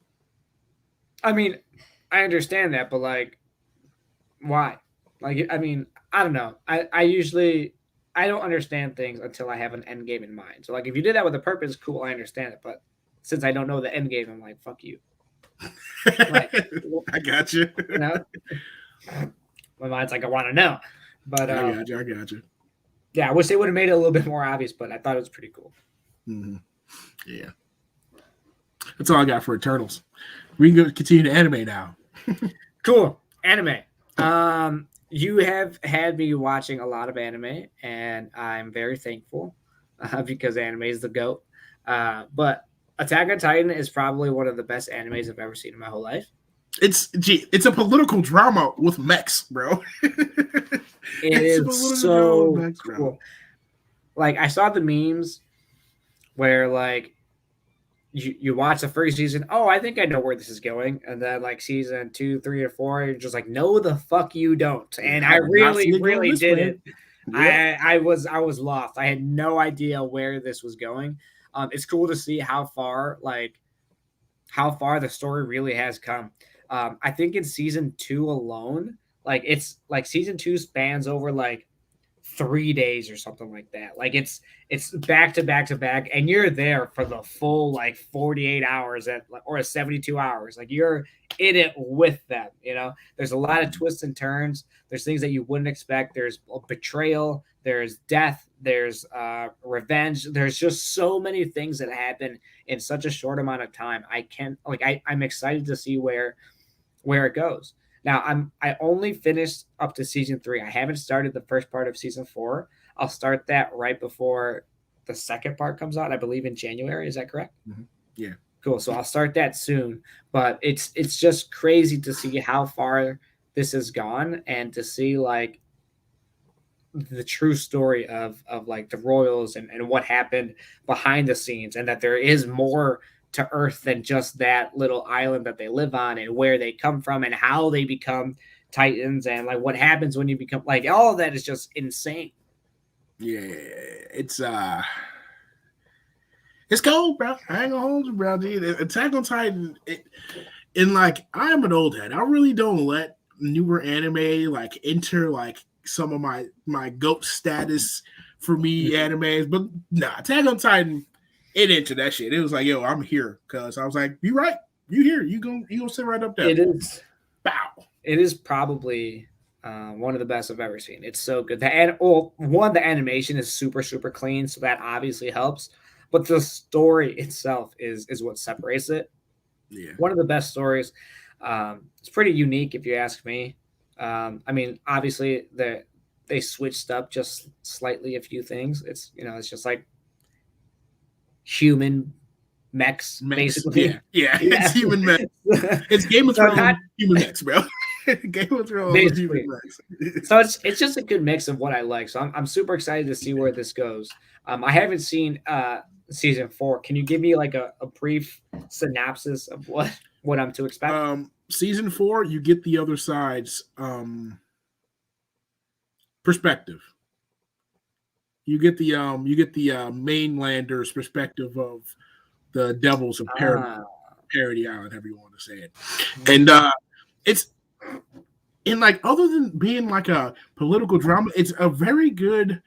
I mean, I understand that, but like, why? Like, I mean, I don't know. I usually don't understand things until I have an end game in mind. So like, if you did that with a purpose, cool, I understand it. But since I don't know the end game, I'm like, fuck you. Like, I got you. My mind's like, I want to know. But I got you. Yeah, I wish they would have made it a little bit more obvious, but I thought it was pretty cool. Mm-hmm. Yeah, that's all I got for Eternals. We can go continue to anime now. Cool. Anime. You have had me watching a lot of anime, and I'm very thankful because anime is the GOAT. But Attack on Titan is probably one of the best animes I've ever seen in my whole life. It's a political drama with mechs, bro. It is so mechs, cool. Bro. Like, I saw the memes where, like, you watch the first season, oh, I think I know where this is going. And then, like, season 2, 3, or 4, you're just like, no, the fuck you don't. And I really didn't. Yeah. I was lost. I had no idea where this was going. It's cool to see how far the story really has come. I think in season 2 alone, like it's like season 2 spans over like 3 days or something like that. Like it's back to back to back, and you're there for the full like 48 hours or 72 hours. Like you're in it with them. There's a lot of twists and turns. There's things that you wouldn't expect. There's betrayal. There's death. There's revenge. There's just so many things that happen in such a short amount of time. I'm excited to see where it goes. Now I only finished up to season 3. I haven't started the first part of season 4. I'll start that right before the second part comes out. I believe in January. Is that correct? Mm-hmm. Yeah. Cool. So I'll start that soon. But it's just crazy to see how far this has gone and to see like the true story of like the royals and what happened behind the scenes, and that there is more to Earth than just that little island that they live on, and where they come from and how they become titans, and like what happens when you become like all of that is just insane. Yeah, it's cold, bro. I ain't gonna hold you, bro. Dude. Attack on Titan, and like I'm an old head. I really don't let newer anime like enter like some of my GOAT status for me animes, but nah, Attack on Titan, it entered that shit. It was like, yo, I'm here, cause I was like, you right, you here, you gonna sit right up there. It is. Bow. It is probably one of the best I've ever seen. It's so good. The animation is super super clean, so that obviously helps. But the story itself is what separates it. Yeah. One of the best stories. It's pretty unique, if you ask me. I mean, obviously they switched up just slightly a few things. It's just like human mechs, basically. Yeah. It's human mechs. It's Game of Thrones human mechs, bro. Game of Thrones basically. human mechs. So it's just a good mix of what I like. So I'm super excited to see where this goes. I haven't seen season 4. Can you give me like a brief synopsis of what I'm to expect? Season 4, you get the other side's perspective. You get the mainlander's perspective of the devils of Parody Island, however you want to say it. And it's in like, other than being like a political drama, it's a very good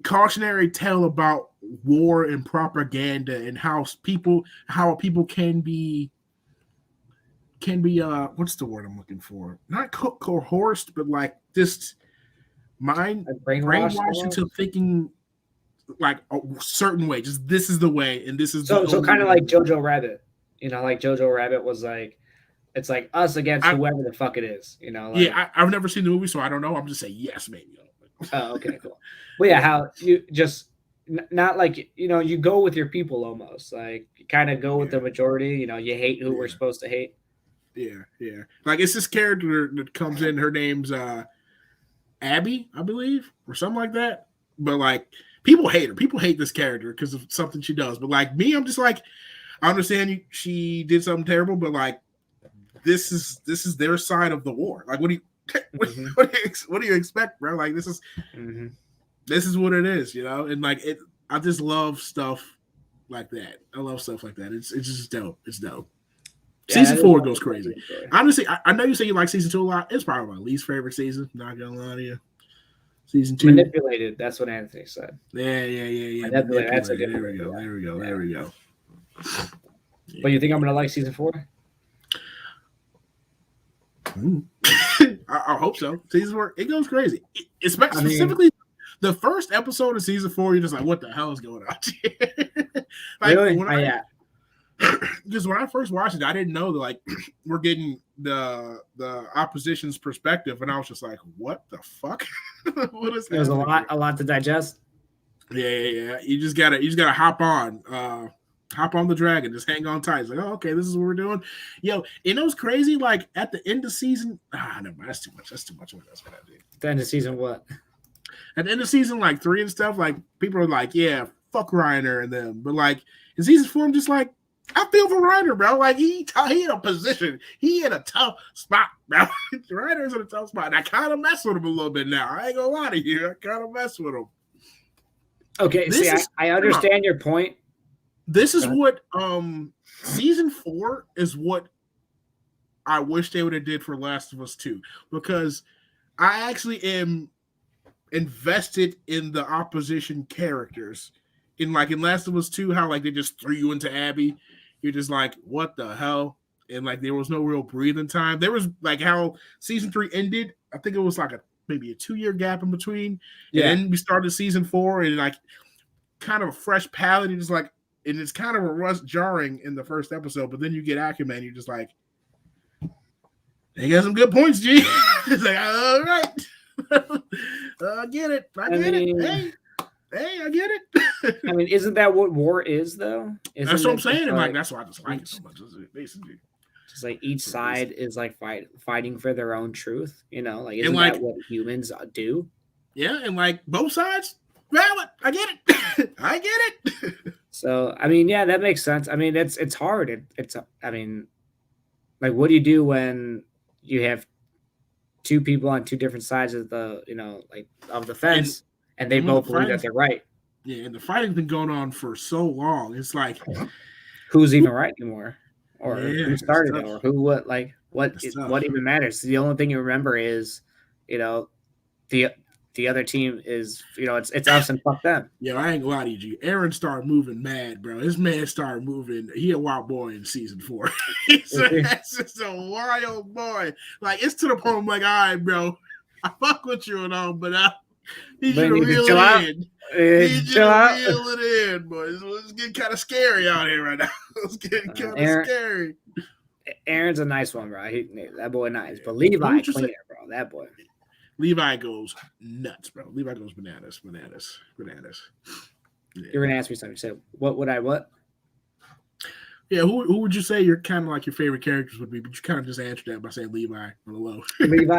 cautionary tale about war and propaganda and how people can be what's the word I'm looking for? Not coerced, but like just mind brainwashed into thinking like a certain way. Just this is the way, and this is so kind of like Jojo Rabbit. Like Jojo Rabbit was like, it's like us against whoever the fuck it is. I've never seen the movie, so I don't know. I'm just saying yes, maybe. Oh, okay, cool. Well, yeah, how you just not like you go with your people almost, like you kind of go with the majority. You hate who we're supposed to hate. Yeah. Like it's this character that comes in. Her name's Abby, I believe, or something like that. But like people hate her. People hate this character because of something she does. But like me, I'm just like, I understand she did something terrible, but like this is their side of the war. Like what do you expect, bro? Like this is what it is, and like it. I just love stuff like that. I love stuff like that. It's just dope. It's dope. Yeah, season 4 goes crazy. Honestly, I know you say you like season 2 a lot. It's probably my least favorite season. Not gonna lie to you. Season 2 manipulated. That's what Anthony said. Yeah. Manipulated. That's a good. There we go. But you think I'm gonna like season 4? I hope so. Season 4, it goes crazy. Specifically, the first episode of season 4, you're just like, what the hell is going on here? Like, really? Yeah. Because when I first watched it, I didn't know that like we're getting the opposition's perspective, and I was just like, "What the fuck? What is?" There's a lot to digest. Yeah. You just gotta hop on the dragon, just hang on tight. It's like, oh, okay, this is what we're doing. Yo, it was crazy. Like at the end of season, no, that's too much. That's too much. What else can I do? At the end of season what? At the end of season like 3 and stuff, like people are like, yeah, fuck Reiner and them, but like in season 4, I'm just like. I feel for Reiner, bro. Like he in a position, he in a tough spot, bro. Reiner's in a tough spot, and I kind of mess with him a little bit now. I ain't gonna lie to you, I kind of mess with him. Okay, I understand your point. This is what season 4 is what I wish they would have did for Last of Us 2, because I actually am invested in the opposition characters. In Last of Us 2, how like they just threw you into Abby. You're just like, what the hell? And like there was no real breathing time. There was like how season 3 ended. I think it was like maybe a 2-year gap in between. Yeah. And then we started season 4 and like kind of a fresh palette. And it's kind of a rush jarring in the first episode, but then you get Acumen, you're just like, they got some good points, G. It's like, all right. I get it. Hey. Hey, I get it. I mean, isn't that what war is though? That's Isn't what I'm it just saying, and like like that's why I just like it each so much. Basically, just like each side is like fighting for their own truth, you know? Like and isn't that like what humans do? yeah, and like both sides valid. I get it. I get it. So, I mean, yeah, that makes sense. I mean, it's hard. It's I mean, like what do you do when you have two people on two different sides of the, like of the And fence and they when the both believe that fighting's they're right? yeah, and the fighting's been going on for so long. It's like Who's even right anymore? Or yeah, who it's started it tough. or who what like It's what tough. even matters? The only thing you remember is, you know, the the other team is, it's us and fuck them. Yeah, I ain't gonna lie to you. Aaron started moving mad, bro. This man started moving. He a wild boy in season 4. That's just a wild boy. Like it's to the point I'm like, all right, bro, I fuck with you and all, but I need But you you to need to reel chill out. it in. Need you Chill to out. reel it in, boys. It's getting kind of scary out here right now. It's getting kind of Aaron, scary. Aaron's a nice one, bro. That boy nice. Yeah. But Who Levi, would you say? cleaner, bro. That boy. Levi goes nuts, bro. Levi goes bananas. Yeah. You're gonna ask me something. You said, what would I what? Yeah, who would you say your kind of like your favorite characters would be? But you kind of just answered that by saying Levi on the low. Levi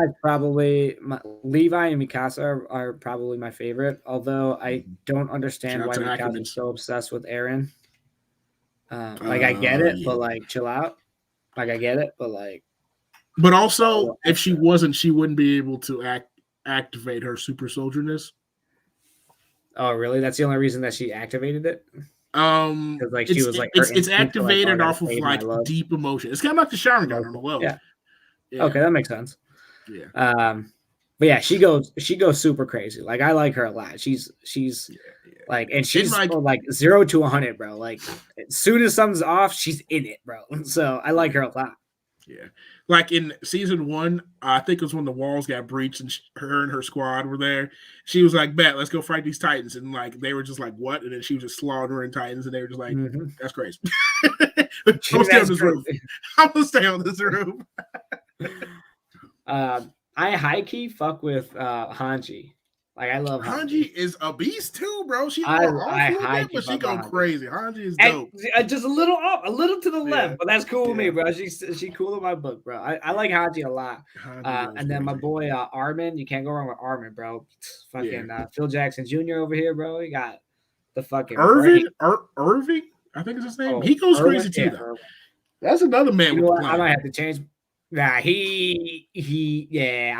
and Mikasa are probably my favorite. Although I don't understand Shout out why to the Mikasa is Ackermans. so obsessed with Aaron. Like I get it, Yeah. but like chill out. Like I get it, but like. But also, if she Extra. wasn't, she wouldn't be able to activate her super soldierness. Oh really? That's the only reason that she activated it. Because like she was like her It's instinct to like, oh, I activated gotta off of save my like love. deep emotion. It's kind of like the Sharingan on the Emotion. low. Yeah. Yeah. Okay, that makes sense. Yeah. But yeah, she goes super crazy. Like I like her a lot. She's like, and she's like 0 to 100, bro. Like as soon as something's off, she's in it, bro. So I like her a lot. Yeah, like in season 1, I think it was when the walls got breached and her and her squad were there. She was like, "Bet, let's go fight these Titans," and like they were just like, "What?" And then she was just slaughtering Titans, and they were just like, "That's crazy." I'm gonna stay on this roof. I'm gonna stay on this roof. I high key fuck with Hanji. Like I love Hanji is a beast too, bro. She I bit, but she go crazy. Hanji is dope. Just a little up, a little to the left, but that's cool with me, bro. She cool in my book, bro. I like Hanji a lot. And then my boy Armin, you can't go wrong with Armin, bro. Fucking Phil Jackson Jr. over here, bro. He got the fucking Irving. I think is his name. He goes crazy too, though. Irvin. That's another man. You know what? I might have to change. Nah, I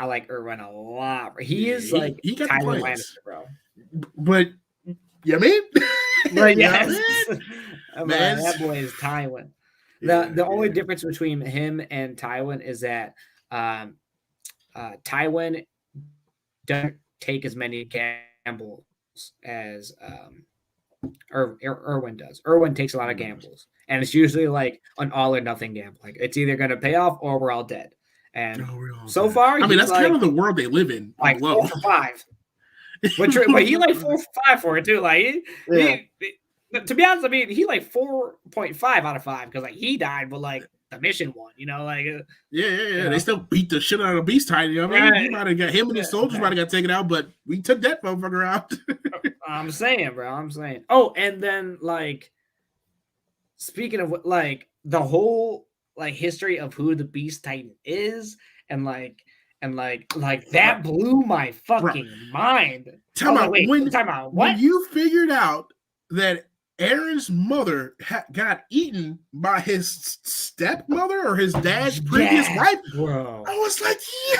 like Irvin a lot. Bro. He is like he got Tywin Lannister, bro. But you mean? But yes, that boy is Tywin. The only difference between him and Tywin is that Tywin doesn't take as many gambles as Erwin does. Erwin takes a lot of gambles. And it's usually like an all or nothing gamble. Like it's either going to pay off or we're all dead. And so far, I mean, that's like, kind of the world they live in. Like 4 for 5. But he like 4 for 5 for it too. Like but to be honest, I mean, he like 4.5 out of 5 because like he died, but like the mission won. You know, like yeah. They still beat the shit out of Beast Titan. You know what I mean? He might have got him and his soldiers might have got taken out, but we took that motherfucker out. I'm saying, bro. I'm saying. Oh, and then like. Speaking of like the whole like history of who the Beast Titan is, and that blew my fucking mind. Time out. When you figured out that Aaron's mother got eaten by his stepmother or his dad's previous wife, bro, I was like, yo,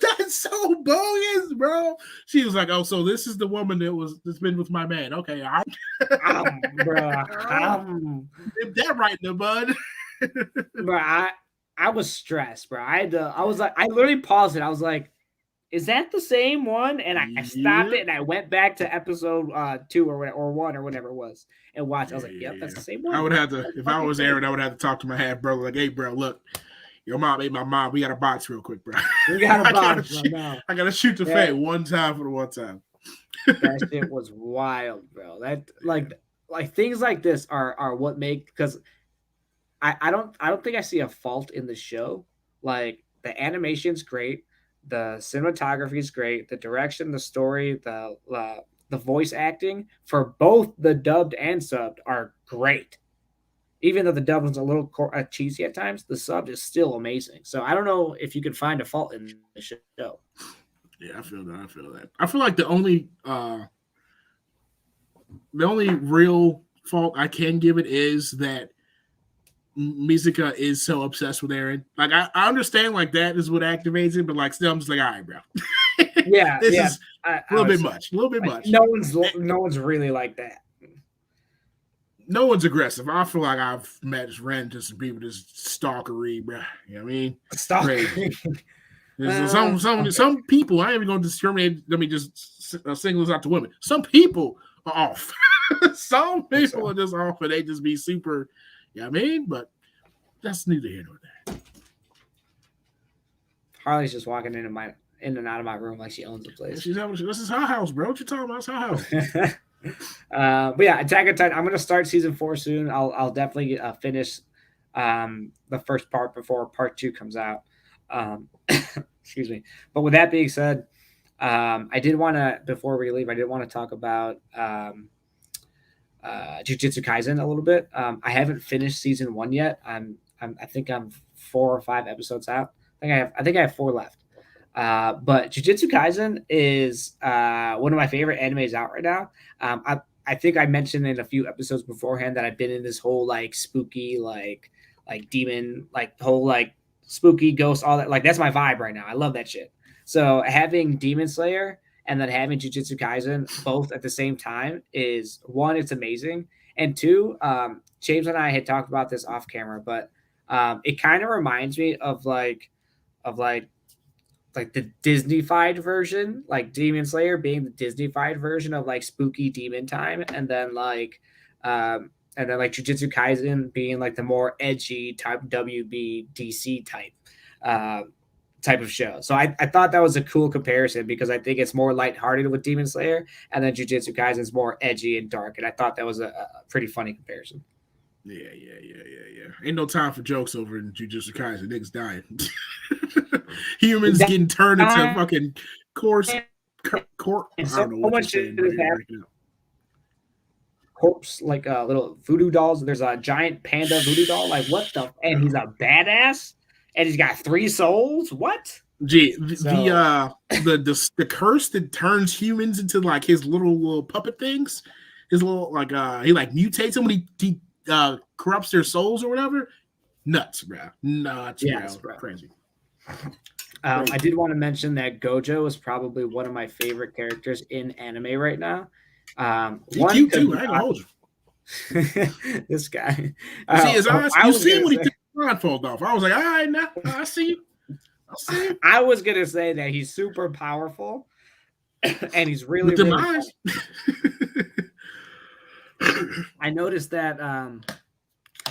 that's so bogus, bro. She was like, oh, so this is the woman that's been with my man. Okay, bro, that right in the bud. Bro, I was stressed, bro. I literally paused it. I was like, is that the same one? And I stopped it and I went back to episode 2 or 1 or whatever it was and watched. I was like, yep, that's the same one. I would have to, if I was Aaron, I would have to talk to my half brother. Like, hey, bro, look, your mom ate my mom. We got a box real quick, bro. We got a box. I gotta shoot the Faye one time for the one time. That shit was wild, bro. That like things like this are what make, because I don't think I see a fault in the show. Like the animation's great. The cinematography is great. The direction, the story, the the voice acting for both the dubbed and subbed are great. Even though the dub was a little cheesy at times, the sub is still amazing. So I don't know if you can find a fault in the show. Yeah, I feel that. I feel that. I feel like the only real fault I can give it is that Mizuka is so obsessed with Eren. Like I understand like that is what activates it, but like still I'm just like, all right, bro. Yeah, This yeah. is a little bit much. A little bit much. No one's really like that. No one's aggressive. I feel like I've met Ren to some people just stalkery, bro. You know what I mean? Stalkery. Some people, I ain't even going to discriminate. Let me just single this out to women. Some people are off. Some people are just off and they just be super, you know what I mean? But that's neither here nor there. Harley's just walking in and out of my room like she owns the place. This is her house, bro. What you talking about? It's her house. But yeah, Attack on Titan. I'm gonna start season 4 soon. I'll definitely finish the first part before part 2 comes out. Excuse me. But with that being said, I did want to, before we leave, I did want to talk about Jujutsu Kaisen a little bit. I haven't finished season 1 yet. I think I'm 4 or 5 episodes out. I think I have 4 left. But Jujutsu Kaisen is one of my favorite animes out right now. I think I mentioned in a few episodes beforehand that I've been in this whole like spooky, like demon, like whole like spooky ghost, all that. Like that's my vibe right now. I love that shit. So having Demon Slayer and then having Jujutsu Kaisen both at the same time is, one, it's amazing, and two, James and I had talked about this off camera, but it kind of reminds me of the Disney-fied version, like Demon Slayer being the Disney-fied version of like spooky demon time, and then like Jujutsu Kaisen being like the more edgy type WB DC type of show. So I thought that was a cool comparison because I think it's more lighthearted with Demon Slayer, and then Jujutsu Kaisen is more edgy and dark, and I thought that was a pretty funny comparison. Yeah. Ain't no time for jokes over in Jujutsu Kaisen. Niggas dying. Humans getting turned into fucking corpse. I don't know what you're saying. Corpse, like little voodoo dolls. There's a giant panda voodoo doll. Like what the? And he's a badass. And he's got 3 souls. What? Gee, the curse that turns humans into like his little puppet things. His little like he like mutates them when he corrupts their souls or whatever. Nuts, bro. Nuts, bro. Crazy. I did want to mention that Gojo is probably one of my favorite characters in anime right now. He's cute too. I ain't gonna hold you. This guy. See his eyes. You see when he took the blindfold off. I was like, all right, now I see you. I was gonna say that he's super powerful, and he's really eyes. I noticed that.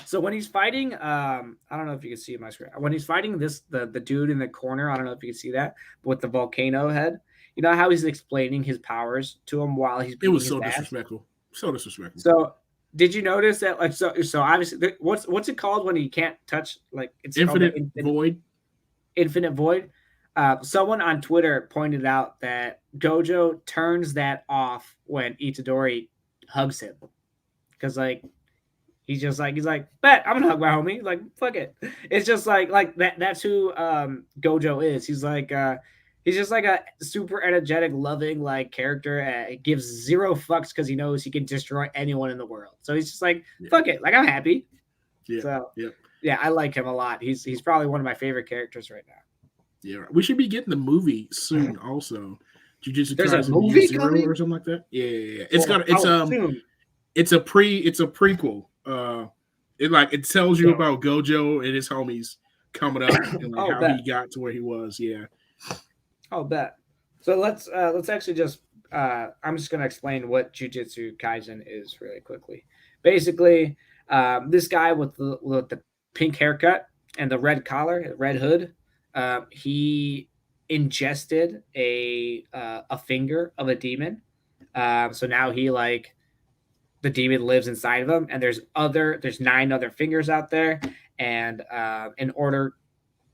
So when he's fighting, I don't know if you can see my screen. When he's fighting the dude in the corner, I don't know if you can see that, with the volcano head. You know how he's explaining his powers to him while he's beating it was so his disrespectful. So disrespectful. So did you notice that? Like so obviously, what's it called when he can't touch? Like it's infinite void. Infinite void. Someone on Twitter pointed out that Gojo turns that off when Itadori hugs him, because like he's like, bet I'm gonna hug my homie. Like fuck it. It's just like that. That's who Gojo is. He's like he's just like a super energetic, loving like character. Gives 0 fucks because he knows he can destroy anyone in the world. So he's just like fuck it. Like I'm happy. Yeah. So yeah, I like him a lot. He's probably one of my favorite characters right now. Yeah, we should be getting the movie soon. Also, Jujutsu There's a Kaisen movie Zero coming or something like that. Yeah. Soon. It's a prequel. It tells you about Gojo and his homies coming up and like how he got to where he was. Yeah. I'll bet. So let's actually just I'm just gonna explain what Jujutsu Kaisen is really quickly. Basically, this guy with the pink haircut and the red collar, red hood, he ingested a finger of a demon. So now he like the demon lives inside of him, and there's 9 other fingers out there, and in order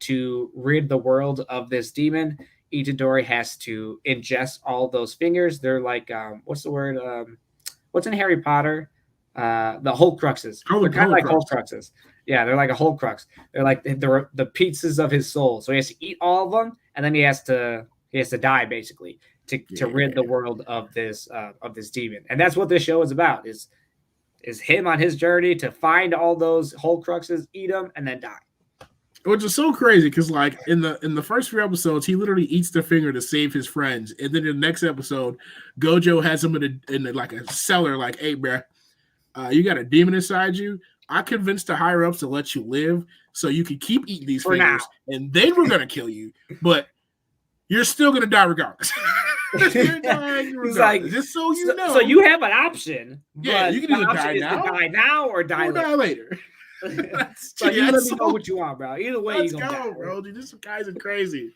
to rid the world of this demon, Itadori has to ingest all those fingers. They're like, what's the word? What's in Harry Potter? The Horcruxes. They're kind of like Horcruxes. Yeah, they're like a Horcrux. They're like the pizzas of his soul. So he has to eat all of them, and then he has to die basically to rid the world of this demon. And that's what this show is about. Is him on his journey to find all those Horcruxes, eat them, and then die. Which is so crazy because, like, in the first few episodes, he literally eats the finger to save his friends, and then in the next episode, Gojo has him in like a cellar, like, "Hey, bro, you got a demon inside you. I convinced the higher ups to let you live so you can keep eating these fingers, and they were gonna kill you, but you're still gonna die regardless." You're dying regardless. He's like, just so you know. So you have an option. Yeah, you can either die now or die later. So you let me know what you want, bro. Either way, let's you gonna go, die, bro. Dude, this guys are crazy.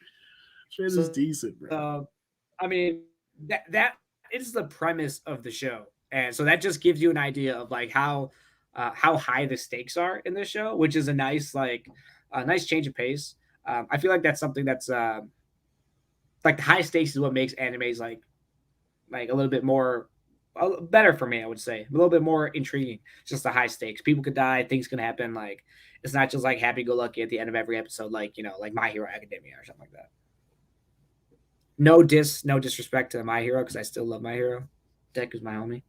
Shit is decent, bro. I mean, that is the premise of the show, and so that just gives you an idea of like how high the stakes are in this show, which is a nice change of pace. I feel like that's something that's like the high stakes is what makes animes like a little bit more better for me. I would say a little bit more intriguing. It's just the high stakes. People could die. Things can happen. Like it's not just like happy go lucky at the end of every episode, like like My Hero Academia or something like that. No disrespect to My Hero because I still love My Hero. Deck is my homie.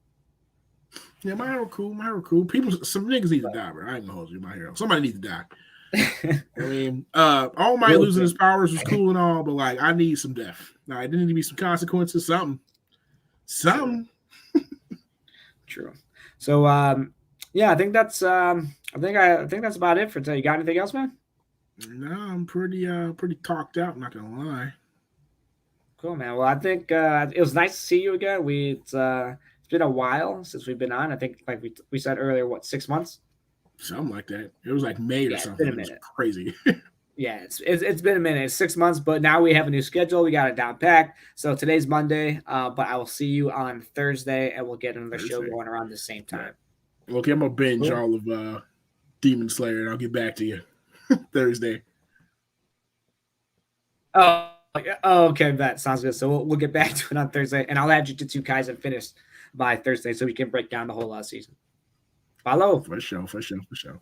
Yeah, My Hero cool. My Hero cool. Some niggas need to die, bro. I ain't gonna hold you, My Hero. Somebody needs to die. I mean, All Might losing his powers was cool and all, but like I need some death. Now, there need to be some consequences, something. True. So yeah, I think that's I think that's about it for today. You got anything else, man? No, I'm pretty talked out, not gonna lie. Cool, man. Well, I think it was nice to see you again. It's been a while since we've been on. I think like we said earlier, 6 months? Something like that. It was like May or something. It's been a minute. Crazy. Yeah, it's been a minute. It's 6 months, but now we have a new schedule. We got it down packed. So today's Monday, but I will see you on Thursday, and we'll get another show going around the same time. Yeah. Okay, I'm gonna binge all of Demon Slayer, and I'll get back to you Thursday. Oh, okay, that sounds good. So we'll get back to it on Thursday, and I'll have Jujutsu Kaisen finished by Thursday, so we can break down the whole season. Follow. For sure.